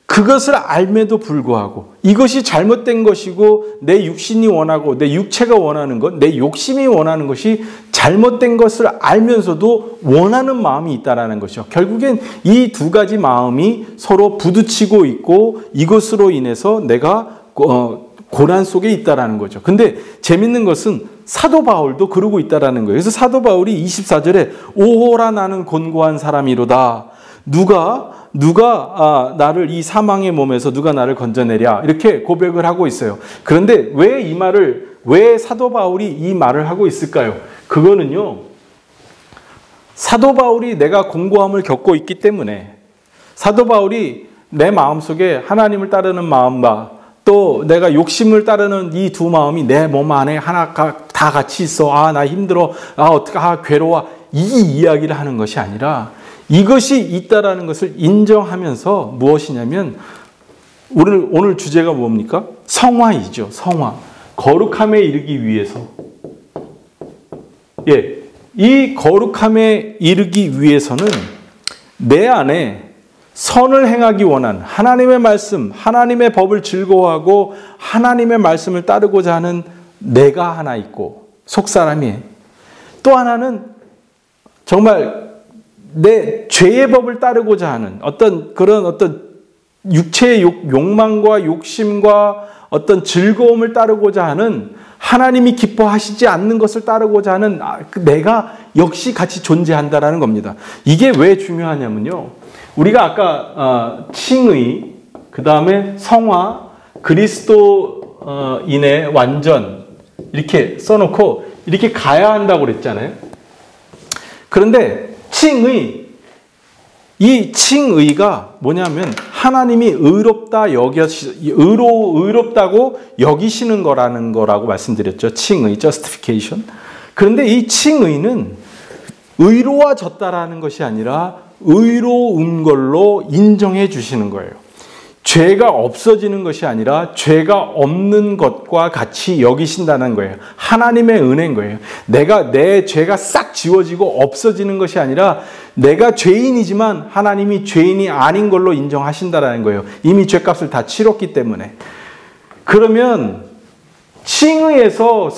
그것을 알매도 불구하고 이것이 잘못된 것이고 내 육신이 원하고 내 육체가 원하는 것, 내 욕심이 원하는 것이 잘못된 것을 알면서도 원하는 마음이 있다는 것이죠. 결국엔 이 두 가지 마음이 서로 부딪히고 있고 이것으로 인해서 내가 고난 속에 있다는 거죠. 근데 재밌는 것은 사도 바울도 그러고 있다는 거예요. 그래서 사도 바울이 24절에 오호라 나는 곤고한 사람이로다. 누가 나를 이 사망의 몸에서 누가 나를 건져내랴 이렇게 고백을 하고 있어요. 그런데 왜 사도 바울이 이 말을 하고 있을까요? 그거는요, 사도 바울이 내가 공고함을 겪고 있기 때문에 사도 바울이 내 마음속에 하나님을 따르는 마음과 또 내가 욕심을 따르는 이 두 마음이 내 몸 안에 하나가 다 같이 있어. 나 힘들어. 괴로워. 이 이야기를 하는 것이 아니라 이것이 있다라는 것을 인정하면서 무엇이냐면 오늘 주제가 뭡니까? 성화이죠. 성화. 거룩함에 이르기 위해서. 이 거룩함에 이르기 위해서는 내 안에 선을 행하기 원한 하나님의 말씀, 하나님의 법을 즐거워하고 하나님의 말씀을 따르고자 하는 내가 하나 있고 속사람이 또 하나는 정말 내 죄의 법을 따르고자 하는 어떤 육체의 욕망과 욕심과 어떤 즐거움을 따르고자 하는, 하나님이 기뻐하시지 않는 것을 따르고자 하는 내가 역시 같이 존재한다라는 겁니다. 이게 왜 중요하냐면요, 우리가 아까 칭의, 그 다음에 성화, 그리스도인의 완전 이렇게 써놓고 이렇게 가야 한다고 그랬잖아요. 그런데 이 칭의가 뭐냐면 하나님이 의롭다고 여기시는 거라는 거라고 말씀드렸죠. 칭의, justification. 그런데 이 칭의는 의로워졌다라는 것이 아니라 의로운 걸로 인정해 주시는 거예요. 죄가 없어지는 것이 아니라 죄가 없는 것과 같이 여기신다는 거예요. 하나님의 은혜인 거예요. 내 죄가 싹 지워지고 없어지는 것이 아니라 내가 죄인이지만 하나님이 죄인이 아닌 걸로 인정하신다는 거예요. 이미 죄값을 다 치렀기 때문에. 그러면 칭의에서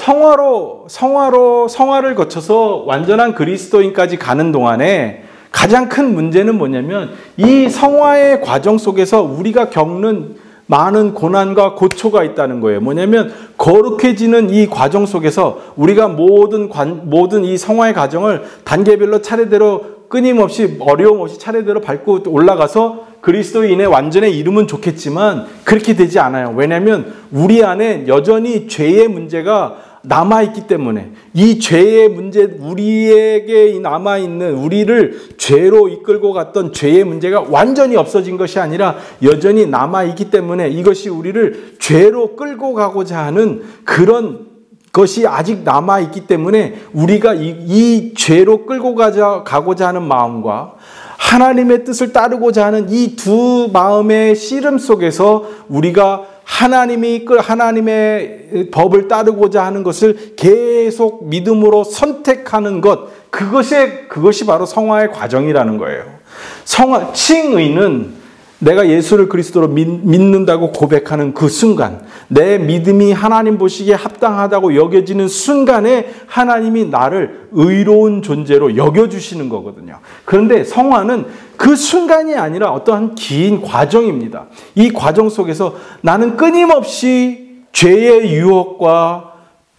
성화를 거쳐서 완전한 그리스도인까지 가는 동안에 가장 큰 문제는 뭐냐면 이 성화의 과정 속에서 우리가 겪는 많은 고난과 고초가 있다는 거예요. 뭐냐면 거룩해지는 이 과정 속에서 우리가 모든 이 성화의 과정을 단계별로 차례대로 끊임없이 어려움 없이 차례대로 밟고 올라가서 그리스도인의 완전에 이르면 좋겠지만 그렇게 되지 않아요. 왜냐하면 우리 안에 여전히 죄의 문제가 남아있기 때문에, 이 죄의 문제, 우리에게 남아있는, 우리를 죄로 이끌고 갔던 죄의 문제가 완전히 없어진 것이 아니라 여전히 남아있기 때문에 이것이 우리를 죄로 끌고 가고자 하는 그런 것이 아직 남아있기 때문에 우리가 이 죄로 끌고 가고자 하는 마음과 하나님의 뜻을 따르고자 하는 이 두 마음의 씨름 속에서 우리가 하나님의 법을 따르고자 하는 것을 계속 믿음으로 선택하는 것, 그것이 바로 성화의 과정이라는 거예요. 칭의는 내가 예수를 그리스도로 믿는다고 고백하는 그 순간, 내 믿음이 하나님 보시기에 합당하다고 여겨지는 순간에 하나님이 나를 의로운 존재로 여겨주시는 거거든요. 그런데 성화는 그 순간이 아니라 어떠한 긴 과정입니다. 이 과정 속에서 나는 끊임없이 죄의 유혹과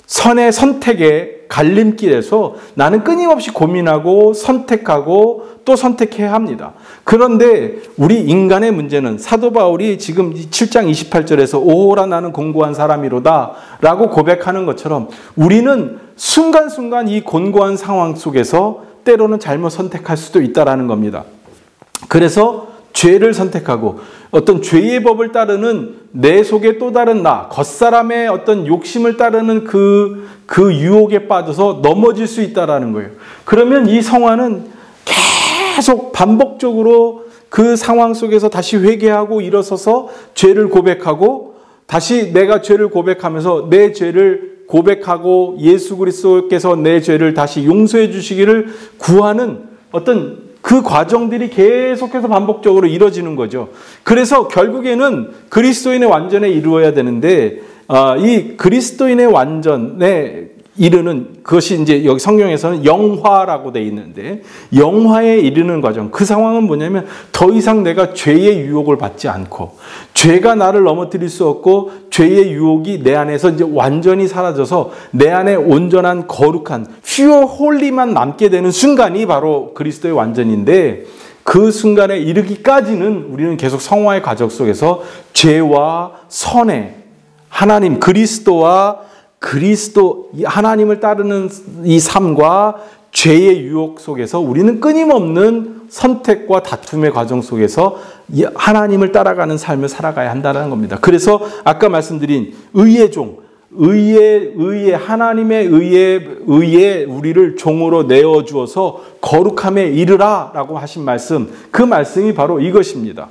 선의 선택의 갈림길에서 나는 끊임없이 고민하고 선택하고 또 선택해야 합니다. 그런데 우리 인간의 문제는 사도 바울이 지금 7장 28절에서 오호라 나는 공고한 사람이로다 라고 고백하는 것처럼 우리는 순간순간 이 곤고한 상황 속에서 때로는 잘못 선택할 수도 있다는 겁니다. 그래서 죄를 선택하고 어떤 죄의 법을 따르는 내 속에 또 다른 겉사람의 어떤 욕심을 따르는 그 유혹에 빠져서 넘어질 수 있다는 거예요. 그러면 이 성화는 계속 반복적으로 그 상황 속에서 다시 회개하고 일어서서 죄를 고백하고 다시 내가 죄를 고백하면서 내 죄를 고백하고 예수 그리스도께서 내 죄를 다시 용서해 주시기를 구하는 어떤 그 과정들이 계속해서 반복적으로 이루어지는 거죠. 그래서 결국에는 그리스도인의 완전에 이루어야 되는데 이 그리스도인의 완전에 이르는 그것이 이제 여기 성경에서는 영화라고 되어 있는데 영화에 이르는 과정, 그 상황은 뭐냐면 더 이상 내가 죄의 유혹을 받지 않고 죄가 나를 넘어뜨릴 수 없고 죄의 유혹이 내 안에서 이제 완전히 사라져서 내 안에 온전한 거룩한 pure holy만 남게 되는 순간이 바로 그리스도의 완전인데 그 순간에 이르기까지는 우리는 계속 성화의 과정 속에서 죄와 선의 하나님 그리스도 하나님을 따르는 이 삶과 죄의 유혹 속에서 우리는 끊임없는 선택과 다툼의 과정 속에서 하나님을 따라가는 삶을 살아가야 한다는 겁니다. 그래서 아까 말씀드린 의의 종, 하나님의 의에 우리를 종으로 내어주어서 거룩함에 이르라라고 하신 말씀, 그 말씀이 바로 이것입니다.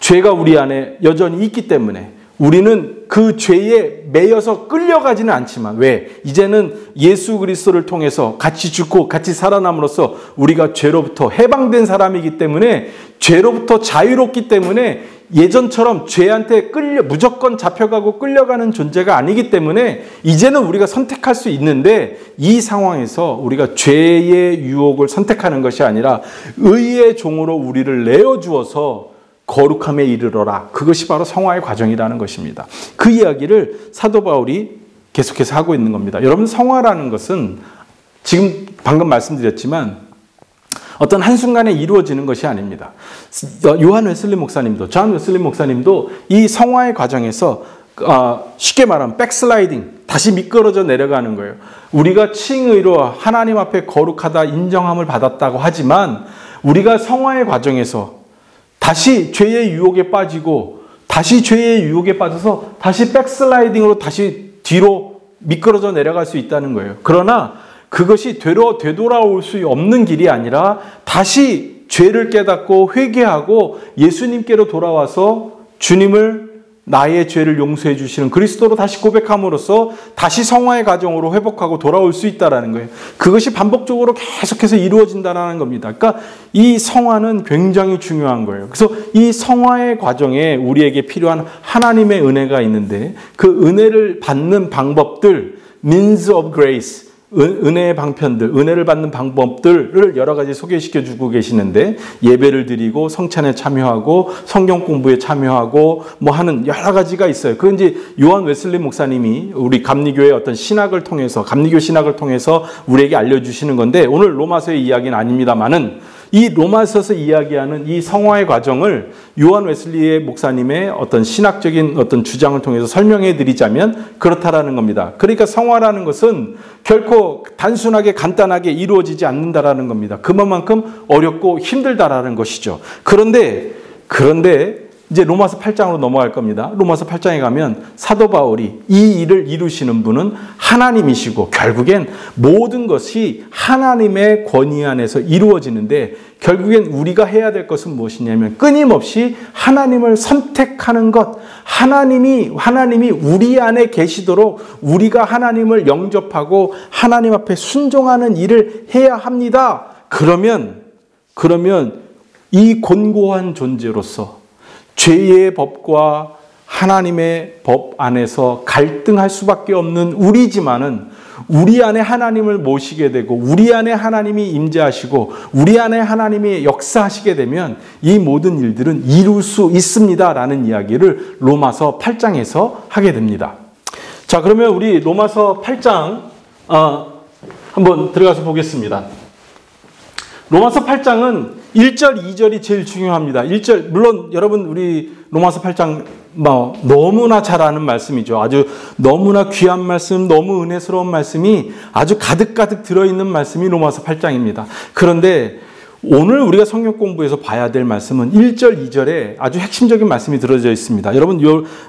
죄가 우리 안에 여전히 있기 때문에 우리는 그 죄에 매여서 끌려가지는 않지만 왜? 이제는 예수 그리스도를 통해서 같이 죽고 같이 살아남으로써 우리가 죄로부터 해방된 사람이기 때문에 죄로부터 자유롭기 때문에 예전처럼 죄한테 무조건 잡혀가고 끌려가는 존재가 아니기 때문에 이제는 우리가 선택할 수 있는데 이 상황에서 우리가 죄의 유혹을 선택하는 것이 아니라 의의 종으로 우리를 내어주어서 거룩함에 이르러라. 그것이 바로 성화의 과정이라는 것입니다. 그 이야기를 사도 바울이 계속해서 하고 있는 겁니다. 여러분, 성화라는 것은 지금 방금 말씀드렸지만 어떤 한순간에 이루어지는 것이 아닙니다. 요한 웨슬리 목사님도, 존 웨슬리 목사님도 이 성화의 과정에서 쉽게 말하면 백슬라이딩, 다시 미끄러져 내려가는 거예요. 우리가 칭의로 하나님 앞에 거룩하다 인정함을 받았다고 하지만 우리가 성화의 과정에서 다시 죄의 유혹에 빠지고 다시 죄의 유혹에 빠져서 다시 백슬라이딩으로 다시 뒤로 미끄러져 내려갈 수 있다는 거예요. 그러나 그것이 되돌아올 수 없는 길이 아니라 다시 죄를 깨닫고 회개하고 예수님께로 돌아와서 주님을 나의 죄를 용서해 주시는 그리스도로 다시 고백함으로써 다시 성화의 과정으로 회복하고 돌아올 수 있다는 거예요. 그것이 반복적으로 계속해서 이루어진다는 겁니다. 그러니까 이 성화는 굉장히 중요한 거예요. 그래서 이 성화의 과정에 우리에게 필요한 하나님의 은혜가 있는데 그 은혜를 받는 방법들, means of grace, 은혜의 방편들, 은혜를 받는 방법들을 여러 가지 소개시켜 주고 계시는데 예배를 드리고 성찬에 참여하고 성경 공부에 참여하고 뭐 하는 여러 가지가 있어요. 그건 이제 요한 웨슬리 목사님이 우리 감리교의 어떤 신학을 통해서, 감리교 신학을 통해서 우리에게 알려주시는 건데 오늘 로마서의 이야기는 아닙니다만은 이 로마서에서 이야기하는 이 성화의 과정을 요한 웨슬리의 목사님의 어떤 신학적인 어떤 주장을 통해서 설명해 드리자면 그렇다라는 겁니다. 그러니까 성화라는 것은 결코 단순하게 간단하게 이루어지지 않는다라는 겁니다. 그만큼 어렵고 힘들다라는 것이죠. 그런데 이제 로마서 8장으로 넘어갈 겁니다. 로마서 8장에 가면 사도 바울이 이 일을 이루시는 분은 하나님이시고 결국엔 모든 것이 하나님의 권위 안에서 이루어지는데 결국엔 우리가 해야 될 것은 무엇이냐면 끊임없이 하나님을 선택하는 것, 하나님이 우리 안에 계시도록 우리가 하나님을 영접하고 하나님 앞에 순종하는 일을 해야 합니다. 그러면 이 곤고한 존재로서 죄의 법과 하나님의 법 안에서 갈등할 수밖에 없는 우리지만은 우리 안에 하나님을 모시게 되고 우리 안에 하나님이 임재하시고 우리 안에 하나님이 역사하시게 되면 이 모든 일들은 이룰 수 있습니다라는 이야기를 로마서 8장에서 하게 됩니다. 자, 그러면 우리 로마서 8장 한번 들어가서 보겠습니다. 로마서 8장은 1절, 2절이 제일 중요합니다. 1절, 물론 여러분 우리 로마서 8장 너무나 잘 아는 말씀이죠. 아주 너무나 귀한 말씀, 너무 은혜스러운 말씀이 아주 가득가득 들어있는 말씀이 로마서 8장입니다. 그런데 오늘 우리가 성경 공부에서 봐야 될 말씀은 1절, 2절에 아주 핵심적인 말씀이 들어져 있습니다. 여러분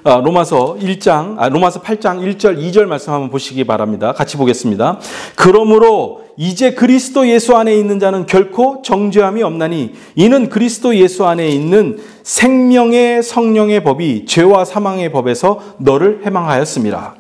로마서 8장 1절, 2절 말씀 한번 보시기 바랍니다. 같이 보겠습니다. 그러므로 이제 그리스도 예수 안에 있는 자는 결코 정죄함이 없나니 이는 그리스도 예수 안에 있는 생명의 성령의 법이 죄와 사망의 법에서 너를 해방하였습니다.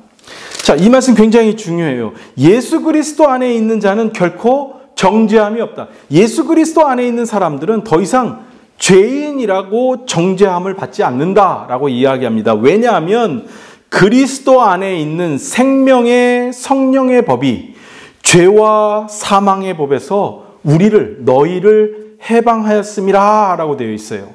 자, 이 말씀 굉장히 중요해요. 예수 그리스도 안에 있는 자는 결코 정죄함이 없다. 예수 그리스도 안에 있는 사람들은 더 이상 죄인이라고 정죄함을 받지 않는다라고 이야기합니다. 왜냐하면 그리스도 안에 있는 생명의 성령의 법이 죄와 사망의 법에서 너희를 해방하였음이라 라고 되어 있어요.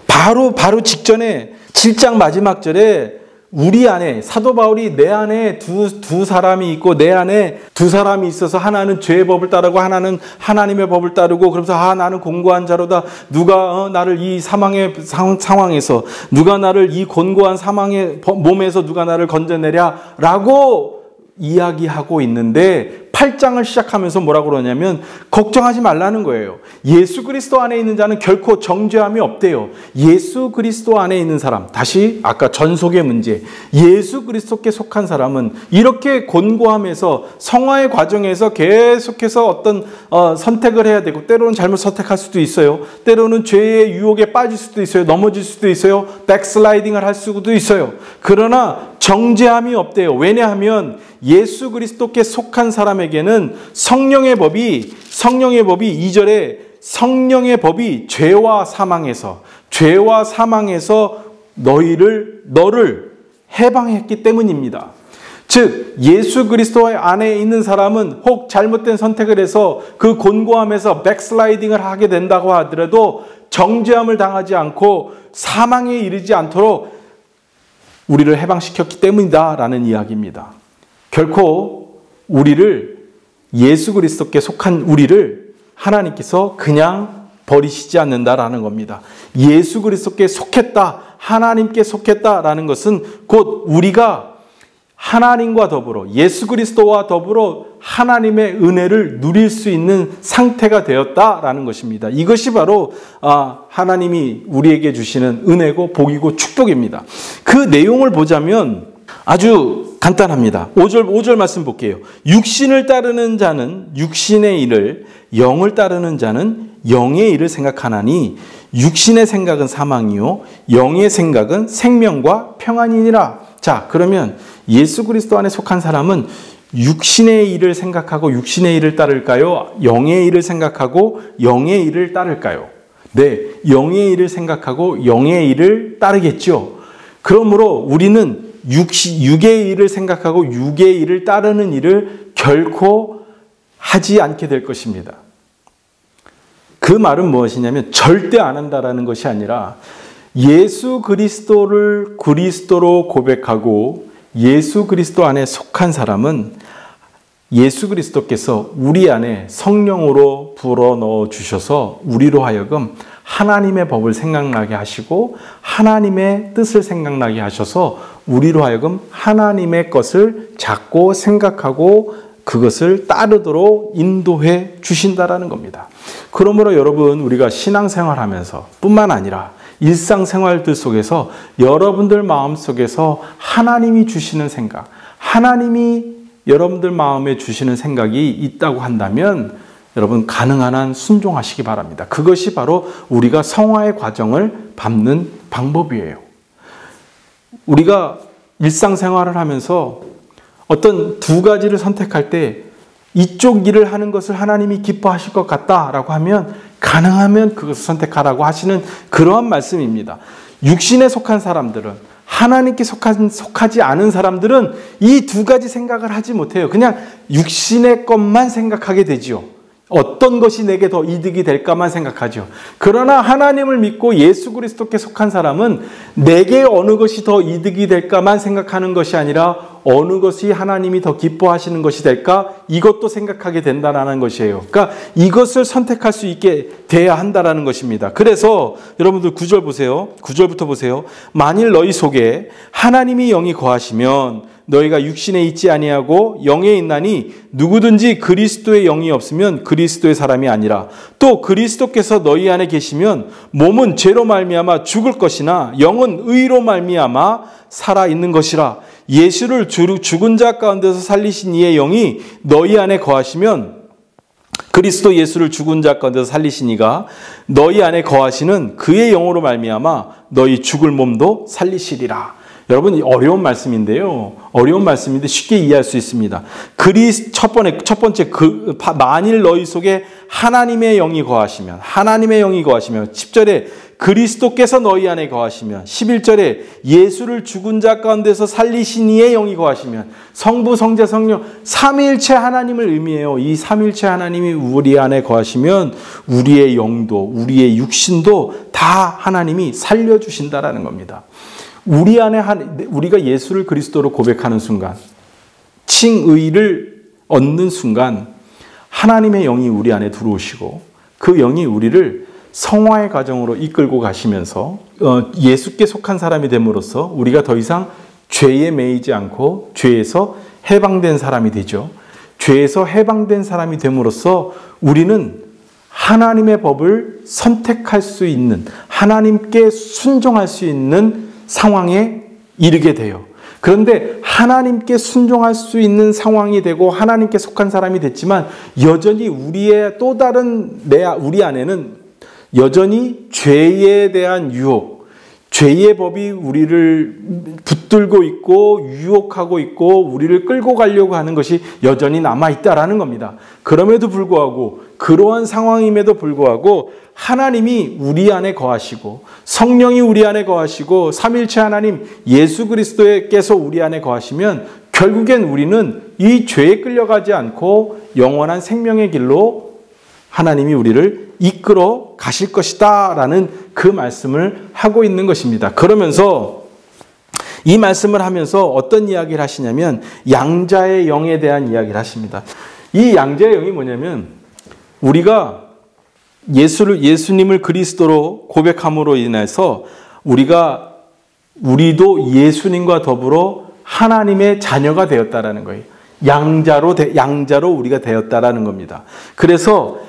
바로 직전에 7장 마지막 절에 우리 안에 사도 바울이 내 안에 두 사람이 있고 내 안에 두 사람이 있어서 하나는 죄의 법을 따르고 하나는 하나님의 법을 따르고 그러면서 나는 곤고한 자로다. 누가 나를 이 사망의 상황에서 누가 나를 이 곤고한 사망의 몸에서 누가 나를 건져내랴 라고 이야기하고 있는데 8장을 시작하면서 뭐라고 그러냐면 걱정하지 말라는 거예요. 예수 그리스도 안에 있는 자는 결코 정죄함이 없대요. 예수 그리스도 안에 있는 사람, 다시 아까 전속의 문제, 예수 그리스도께 속한 사람은 이렇게 곤고함에서 성화의 과정에서 계속해서 어떤 선택을 해야 되고 때로는 잘못 선택할 수도 있어요. 때로는 죄의 유혹에 빠질 수도 있어요. 넘어질 수도 있어요. 백슬라이딩을 할 수도 있어요. 그러나 정죄함이 없대요. 왜냐하면 예수 그리스도께 속한 사람에게는 성령의 법이 2절에 성령의 법이 죄와 사망에서 너를 해방했기 때문입니다. 즉 예수 그리스도 안에 있는 사람은 혹 잘못된 선택을 해서 그 곤고함에서 백슬라이딩을 하게 된다고 하더라도 정죄함을 당하지 않고 사망에 이르지 않도록 우리를 해방시켰기 때문이다 라는 이야기입니다. 결코 우리를, 예수 그리스도께 속한 우리를 하나님께서 그냥 버리시지 않는다라는 겁니다. 예수 그리스도께 속했다, 하나님께 속했다라는 것은 곧 우리가 하나님과 더불어, 예수 그리스도와 더불어 하나님의 은혜를 누릴 수 있는 상태가 되었다라는 것입니다. 이것이 바로 하나님이 우리에게 주시는 은혜고 복이고 축복입니다. 그 내용을 보자면 아주 간단합니다. 5절 말씀 볼게요. 육신을 따르는 자는 육신의 일을, 영을 따르는 자는 영의 일을 생각하나니 육신의 생각은 사망이요 영의 생각은 생명과 평안이니라. 자, 그러면 예수 그리스도 안에 속한 사람은 육신의 일을 생각하고 육신의 일을 따를까요? 영의 일을 생각하고 영의 일을 따를까요? 네, 영의 일을 생각하고 영의 일을 따르겠죠. 그러므로 우리는 육의 일을 생각하고 육의 일을 따르는 일을 결코 하지 않게 될 것입니다. 그 말은 무엇이냐면 절대 안 한다라는 것이 아니라 예수 그리스도를 그리스도로 고백하고 예수 그리스도 안에 속한 사람은 예수 그리스도께서 우리 안에 성령으로 불어넣어 주셔서 우리로 하여금 하나님의 법을 생각나게 하시고 하나님의 뜻을 생각나게 하셔서 우리로 하여금 하나님의 것을 찾고 생각하고 그것을 따르도록 인도해 주신다라는 겁니다. 그러므로 여러분, 우리가 신앙생활하면서 뿐만 아니라 일상생활들 속에서 여러분들 마음속에서 하나님이 주시는 생각, 하나님이 여러분들 마음에 주시는 생각이 있다고 한다면 여러분 가능한 한 순종하시기 바랍니다. 그것이 바로 우리가 성화의 과정을 밟는 방법이에요. 우리가 일상생활을 하면서 어떤 두 가지를 선택할 때 이쪽 일을 하는 것을 하나님이 기뻐하실 것 같다라고 하면 가능하면 그것을 선택하라고 하시는 그러한 말씀입니다. 육신에 속한 사람들은, 하나님께 속하지 않은 사람들은 이 두 가지 생각을 하지 못해요. 그냥 육신의 것만 생각하게 되지요. 어떤 것이 내게 더 이득이 될까만 생각하죠. 그러나 하나님을 믿고 예수 그리스도께 속한 사람은 내게 어느 것이 더 이득이 될까만 생각하는 것이 아니라 어느 것이 하나님이 더 기뻐하시는 것이 될까? 이것도 생각하게 된다는 것이에요. 그러니까 이것을 선택할 수 있게 돼야 한다는 것입니다. 그래서 여러분들 9절 보세요. 9절부터 보세요. 만일 너희 속에 하나님이 영이 거하시면 너희가 육신에 있지 아니하고 영에 있나니 누구든지 그리스도의 영이 없으면 그리스도의 사람이 아니라 또 그리스도께서 너희 안에 계시면 몸은 죄로 말미암아 죽을 것이나 영은 의로 말미암아 살아 있는 것이라. 예수를 죽은 자 가운데서 살리신 이의 영이 너희 안에 거하시면 그리스도 예수를 죽은 자 가운데서 살리신 이가 너희 안에 거하시는 그의 영으로 말미암아 너희 죽을 몸도 살리시리라. 여러분, 어려운 말씀인데요. 어려운 말씀인데 쉽게 이해할 수 있습니다. 첫 번째, 만일 너희 속에 하나님의 영이 거하시면, 10절에 그리스도께서 너희 안에 거하시면, 11절에 예수를 죽은 자 가운데서 살리신 이의 영이 거하시면, 성부, 성자, 성령, 삼위일체 하나님을 의미해요. 이 삼위일체 하나님이 우리 안에 거하시면 우리의 영도, 우리의 육신도 다 하나님이 살려주신다라는 겁니다. 우리 안에 우리가 예수를 그리스도로 고백하는 순간, 칭의를 얻는 순간 하나님의 영이 우리 안에 들어오시고 그 영이 우리를 성화의 과정으로 이끌고 가시면서 예수께 속한 사람이 됨으로써 우리가 더 이상 죄에 매이지 않고 죄에서 해방된 사람이 되죠. 죄에서 해방된 사람이 됨으로써 우리는 하나님의 법을 선택할 수 있는, 하나님께 순종할 수 있는 상황에 이르게 돼요. 그런데 하나님께 순종할 수 있는 상황이 되고 하나님께 속한 사람이 됐지만 여전히 우리의 또 다른 우리 안에는 여전히 죄에 대한 유혹, 죄의 법이 우리를 붙들고 있고 유혹하고 있고 우리를 끌고 가려고 하는 것이 여전히 남아있다라는 겁니다. 그럼에도 불구하고, 그러한 상황임에도 불구하고 하나님이 우리 안에 거하시고 성령이 우리 안에 거하시고 삼위일체 하나님 예수 그리스도께서 우리 안에 거하시면 결국엔 우리는 이 죄에 끌려가지 않고 영원한 생명의 길로 하나님이 우리를 이끌어 가실 것이다 라는 그 말씀을 하고 있는 것입니다. 그러면서 이 말씀을 하면서 어떤 이야기를 하시냐면 양자의 영에 대한 이야기를 하십니다. 이 양자의 영이 뭐냐면 우리가 예수님을 그리스도로 고백함으로 인해서 우리도 예수님과 더불어 하나님의 자녀가 되었다라는 거예요. 양자로 우리가 되었다라는 겁니다. 그래서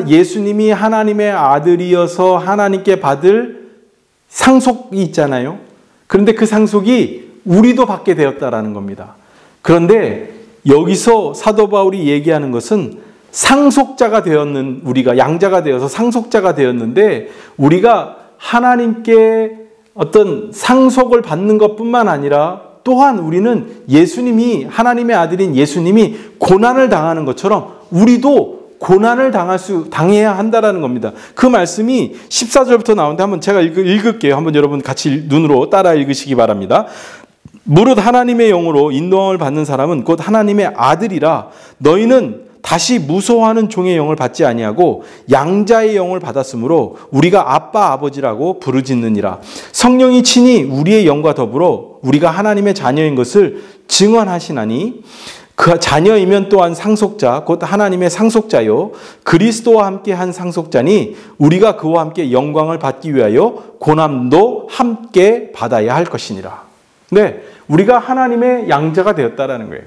예수님이 하나님의 아들이어서 하나님께 받을 상속이 있잖아요. 그런데 그 상속이 우리도 받게 되었다라는 겁니다. 그런데 여기서 사도 바울이 얘기하는 것은 상속자가 되었는 우리가 양자가 되어서 상속자가 되었는데 우리가 하나님께 어떤 상속을 받는 것뿐만 아니라 또한 우리는 하나님의 아들인 예수님이 고난을 당하는 것처럼 우리도 고난을 당해야 한다라는 겁니다. 그 말씀이 14절부터 나오는데 한번 제가 읽을게요. 한번 여러분 같이 눈으로 따라 읽으시기 바랍니다. 무릇 하나님의 영으로 인도함을 받는 사람은 곧 하나님의 아들이라. 너희는 다시 무서워하는 종의 영을 받지 아니하고 양자의 영을 받았으므로 우리가 아빠 아버지라고 부르짖느니라. 성령이 친히 우리의 영과 더불어 우리가 하나님의 자녀인 것을 증언하시나니 그 자녀이면 또한 상속자 곧 하나님의 상속자요 그리스도와 함께 한 상속자니 우리가 그와 함께 영광을 받기 위하여 고난도 함께 받아야 할 것이니라. 네, 우리가 하나님의 양자가 되었다라는 거예요.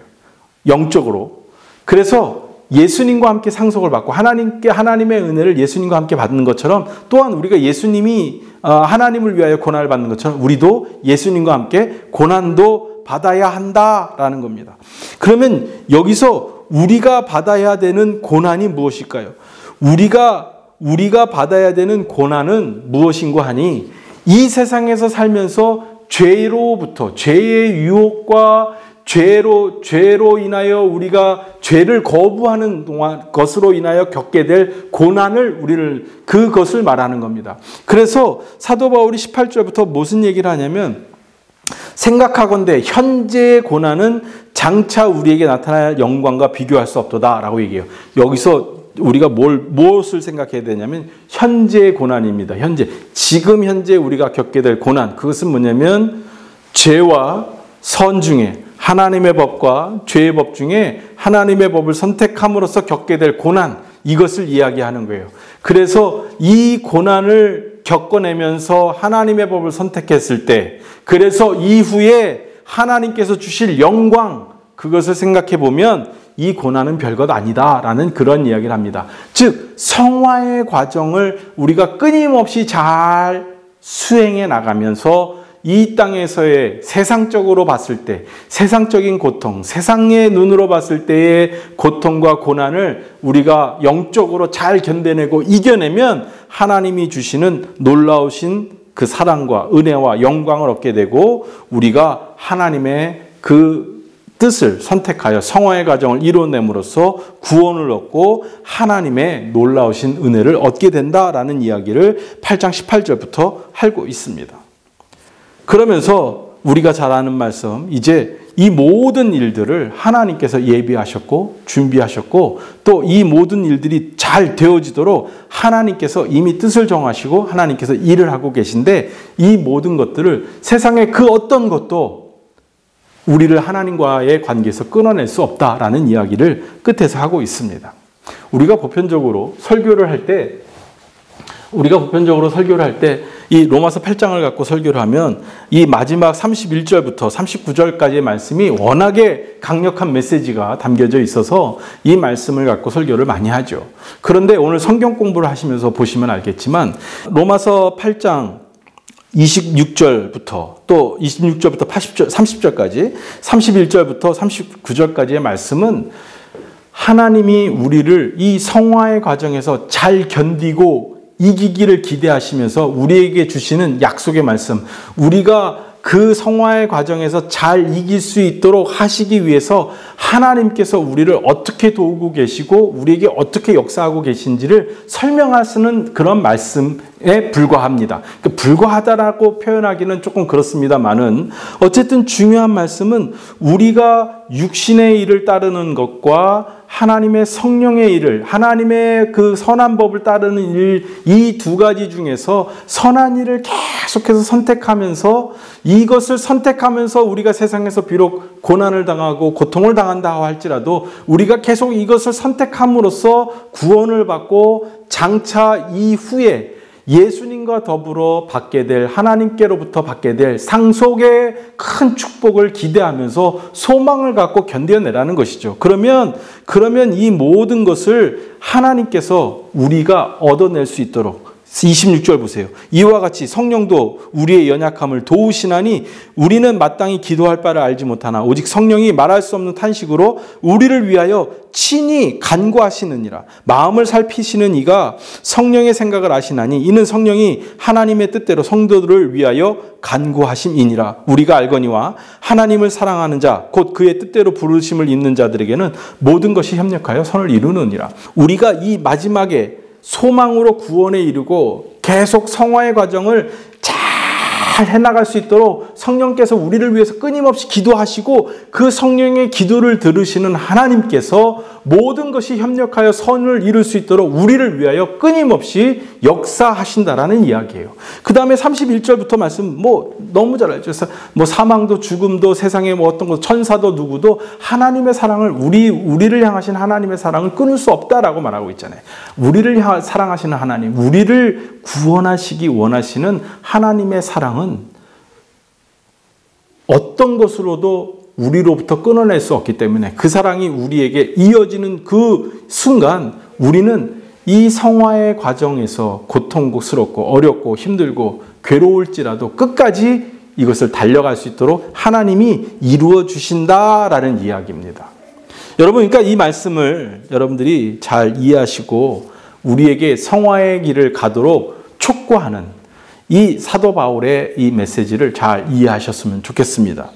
영적으로. 그래서 예수님과 함께 상속을 받고 하나님의 은혜를 예수님과 함께 받는 것처럼 또한 우리가 예수님이 하나님을 위하여 고난을 받는 것처럼 우리도 예수님과 함께 고난도 받아야 한다라는 겁니다. 그러면 여기서 우리가 받아야 되는 고난이 무엇일까요? 우리가 받아야 되는 고난은 무엇인가 하니 이 세상에서 살면서 죄로부터 죄의 유혹과 죄로 인하여 우리가 죄를 거부하는 것으로 인하여 겪게 될 고난을 그것을 말하는 겁니다. 그래서 사도 바울이 18절부터 무슨 얘기를 하냐면 생각하건대 현재의 고난은 장차 우리에게 나타날 영광과 비교할 수 없도다라고 얘기해요. 여기서 우리가 무엇을 생각해야 되냐면 현재의 고난입니다. 지금 현재 우리가 겪게 될 고난, 그것은 뭐냐면 죄와 선 중에 하나님의 법과 죄의 법 중에 하나님의 법을 선택함으로써 겪게 될 고난, 이것을 이야기하는 거예요. 그래서 이 고난을 겪어내면서 하나님의 법을 선택했을 때, 그래서 이후에 하나님께서 주실 영광, 그것을 생각해 보면 이 고난은 별것 아니다라는 그런 이야기를 합니다. 즉 성화의 과정을 우리가 끊임없이 잘 수행해 나가면서 이 땅에서의 세상적으로 봤을 때 세상적인 고통, 세상의 눈으로 봤을 때의 고통과 고난을 우리가 영적으로 잘 견뎌내고 이겨내면 하나님이 주시는 놀라우신 그 사랑과 은혜와 영광을 얻게 되고 우리가 하나님의 그 뜻을 선택하여 성화의 과정을 이뤄냄으로써 구원을 얻고 하나님의 놀라우신 은혜를 얻게 된다라는 이야기를 8장 18절부터 하고 있습니다. 그러면서 우리가 잘 아는 말씀, 이제 이 모든 일들을 하나님께서 예비하셨고 준비하셨고 또 이 모든 일들이 잘 되어지도록 하나님께서 이미 뜻을 정하시고 하나님께서 일을 하고 계신데 이 모든 것들을 세상의 그 어떤 것도 우리를 하나님과의 관계에서 끊어낼 수 없다라는 이야기를 끝에서 하고 있습니다. 우리가 보편적으로 설교를 할 때 이 로마서 8장을 갖고 설교를 하면 이 마지막 31절부터 39절까지의 말씀이 워낙에 강력한 메시지가 담겨져 있어서 이 말씀을 갖고 설교를 많이 하죠. 그런데 오늘 성경 공부를 하시면서 보시면 알겠지만 로마서 8장 26절부터 또 26절부터 30절까지 31절부터 39절까지의 말씀은 하나님이 우리를 이 성화의 과정에서 잘 견디고 이기기를 기대하시면서 우리에게 주시는 약속의 말씀, 우리가 그 성화의 과정에서 잘 이길 수 있도록 하시기 위해서 하나님께서 우리를 어떻게 도우고 계시고 우리에게 어떻게 역사하고 계신지를 설명하시는 그런 말씀에 불과합니다. 불과하다라고 표현하기는 조금 그렇습니다만은 어쨌든 중요한 말씀은 우리가 육신의 일을 따르는 것과 하나님의 성령의 일을, 하나님의 그 선한 법을 따르는 일, 이 두 가지 중에서 선한 일을 계속해서 선택하면서, 이것을 선택하면서 우리가 세상에서 비록 고난을 당하고 고통을 당한다 할지라도 우리가 계속 이것을 선택함으로써 구원을 받고 장차 이후에 예수님과 더불어 받게 될, 하나님께로부터 받게 될 상속의 큰 축복을 기대하면서 소망을 갖고 견뎌내라는 것이죠. 그러면 이 모든 것을 하나님께서 우리가 얻어낼 수 있도록, 26절 보세요. 이와 같이 성령도 우리의 연약함을 도우시나니 우리는 마땅히 기도할 바를 알지 못하나 오직 성령이 말할 수 없는 탄식으로 우리를 위하여 친히 간구하시느니라. 마음을 살피시는 이가 성령의 생각을 아시나니 이는 성령이 하나님의 뜻대로 성도들을 위하여 간구하심이니라. 우리가 알거니와 하나님을 사랑하는 자 곧 그의 뜻대로 부르심을 입는 자들에게는 모든 것이 협력하여 선을 이루느니라. 우리가 이 마지막에 소망으로 구원에 이르고 계속 성화의 과정을 잘 해나갈 수 있도록 성령께서 우리를 위해서 끊임없이 기도하시고 그 성령의 기도를 들으시는 하나님께서 모든 것이 협력하여 선을 이룰 수 있도록 우리를 위하여 끊임없이 역사하신다라는 이야기예요. 그 다음에 31절부터 말씀 너무 잘 알죠. 그래서 사망도 죽음도 세상에 어떤 것 천사도 누구도 하나님의 사랑을 우리를 향하신 하나님의 사랑을 끊을 수 없다라고 말하고 있잖아요. 우리를 사랑하시는 하나님, 우리를 구원하시기 원하시는 하나님의 사랑은 어떤 것으로도 우리로부터 끊어낼 수 없기 때문에 그 사랑이 우리에게 이어지는 그 순간 우리는 이 성화의 과정에서 고통스럽고 어렵고 힘들고 괴로울지라도 끝까지 이것을 달려갈 수 있도록 하나님이 이루어 주신다라는 이야기입니다. 여러분, 그러니까 이 말씀을 여러분들이 잘 이해하시고 우리에게 성화의 길을 가도록 촉구하는 이 사도 바울의 이 메시지를 잘 이해하셨으면 좋겠습니다.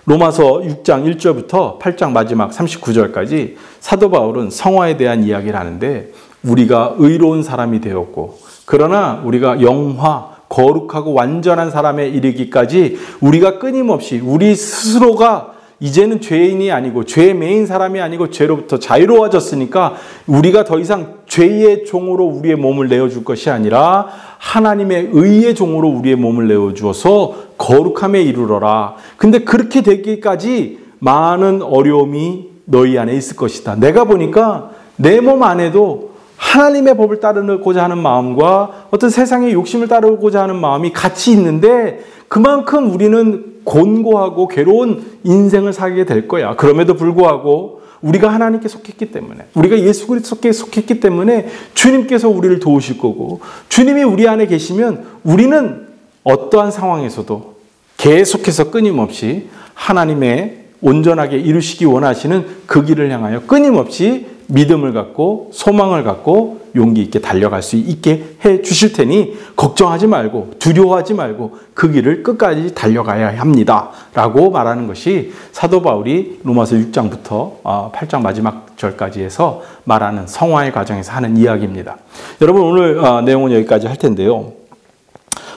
로마서 6장 1절부터 8장 마지막 39절까지 사도 바울은 성화에 대한 이야기를 하는데 우리가 의로운 사람이 되었고 그러나 우리가 영화, 거룩하고 완전한 사람에 이르기까지 우리가 끊임없이 우리 스스로가 이제는 죄인이 아니고 죄의 메인 사람이 아니고 죄로부터 자유로워졌으니까 우리가 더 이상 죄의 종으로 우리의 몸을 내어줄 것이 아니라 하나님의 의의 종으로 우리의 몸을 내어주어서 거룩함에 이르러라. 근데 그렇게 되기까지 많은 어려움이 너희 안에 있을 것이다. 내가 보니까 내 몸 안에도 하나님의 법을 따르고자 하는 마음과 어떤 세상의 욕심을 따르고자 하는 마음이 같이 있는데 그만큼 우리는 곤고하고 괴로운 인생을 살게 될 거야. 그럼에도 불구하고 우리가 하나님께 속했기 때문에, 우리가 예수 그리스도께 속했기 때문에 주님께서 우리를 도우실 거고 주님이 우리 안에 계시면 우리는 어떠한 상황에서도 계속해서 끊임없이 하나님의 온전하게 이루시기 원하시는 그 길을 향하여 끊임없이 믿음을 갖고 소망을 갖고 용기 있게 달려갈 수 있게 해 주실 테니 걱정하지 말고 두려워하지 말고 그 길을 끝까지 달려가야 합니다 라고 말하는 것이 사도 바울이 로마서 6장부터 8장 마지막 절까지 해서 말하는 성화의 과정에서 하는 이야기입니다. 여러분, 오늘 내용은 여기까지 할 텐데요.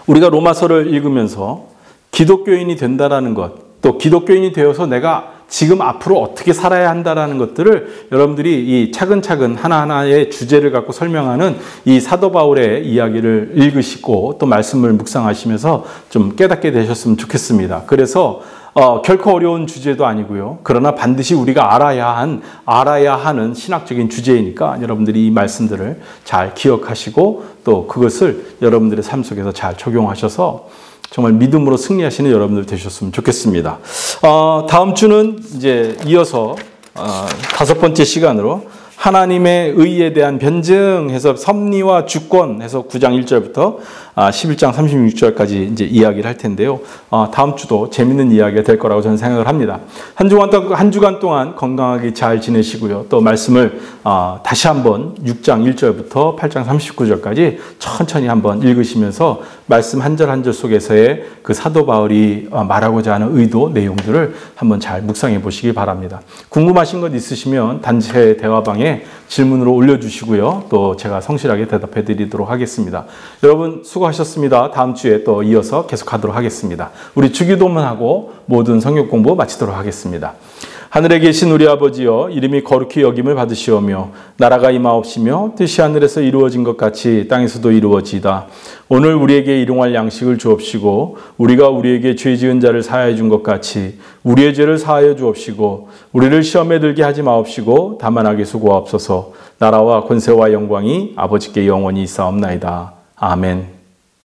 우리가 로마서를 읽으면서 기독교인이 된다라는 것, 또 기독교인이 되어서 내가 지금 앞으로 어떻게 살아야 한다라는 것들을 여러분들이 이 차근차근 하나하나의 주제를 갖고 설명하는 이 사도 바울의 이야기를 읽으시고 또 말씀을 묵상하시면서 좀 깨닫게 되셨으면 좋겠습니다. 그래서 결코 어려운 주제도 아니고요. 그러나 반드시 우리가 알아야 하는 신학적인 주제이니까 여러분들이 이 말씀들을 잘 기억하시고 또 그것을 여러분들의 삶 속에서 잘 적용하셔서 정말 믿음으로 승리하시는 여러분들 되셨으면 좋겠습니다. 다음 주는 이제 이어서 5번째 시간으로 하나님의 의에 대한 변증해서 섭리와 주권 해서 9장 1절부터 11장 36절까지 이제 이야기를 할 텐데요. 다음 주도 재밌는 이야기가 될 거라고 저는 생각을 합니다. 한 주간 동안 건강하게 잘 지내시고요. 또 말씀을 다시 한번 6장 1절부터 8장 39절까지 천천히 한번 읽으시면서 말씀 한 절 한 절 속에서의 그 사도 바울이 말하고자 하는 의도, 내용들을 한번 잘 묵상해 보시기 바랍니다. 궁금하신 것 있으시면 단체 대화방에 질문으로 올려주시고요. 또 제가 성실하게 대답해 드리도록 하겠습니다. 여러분 수고하셨습니다. 다음 주에 또 이어서 계속하도록 하겠습니다. 우리 주기도문하고 모든 성경 공부 마치도록 하겠습니다. 하늘에 계신 우리 아버지여, 이름이 거룩히 여김을 받으시오며 나라가 임하옵시며 뜻이 하늘에서 이루어진 것 같이 땅에서도 이루어지이다. 오늘 우리에게 일용할 양식을 주옵시고 우리가 우리에게 죄 지은 자를 사하여 준 것 같이 우리의 죄를 사하여 주옵시고 우리를 시험에 들게 하지 마옵시고 다만 악에 수고하옵소서. 나라와 권세와 영광이 아버지께 영원히 있사옵나이다. 아멘.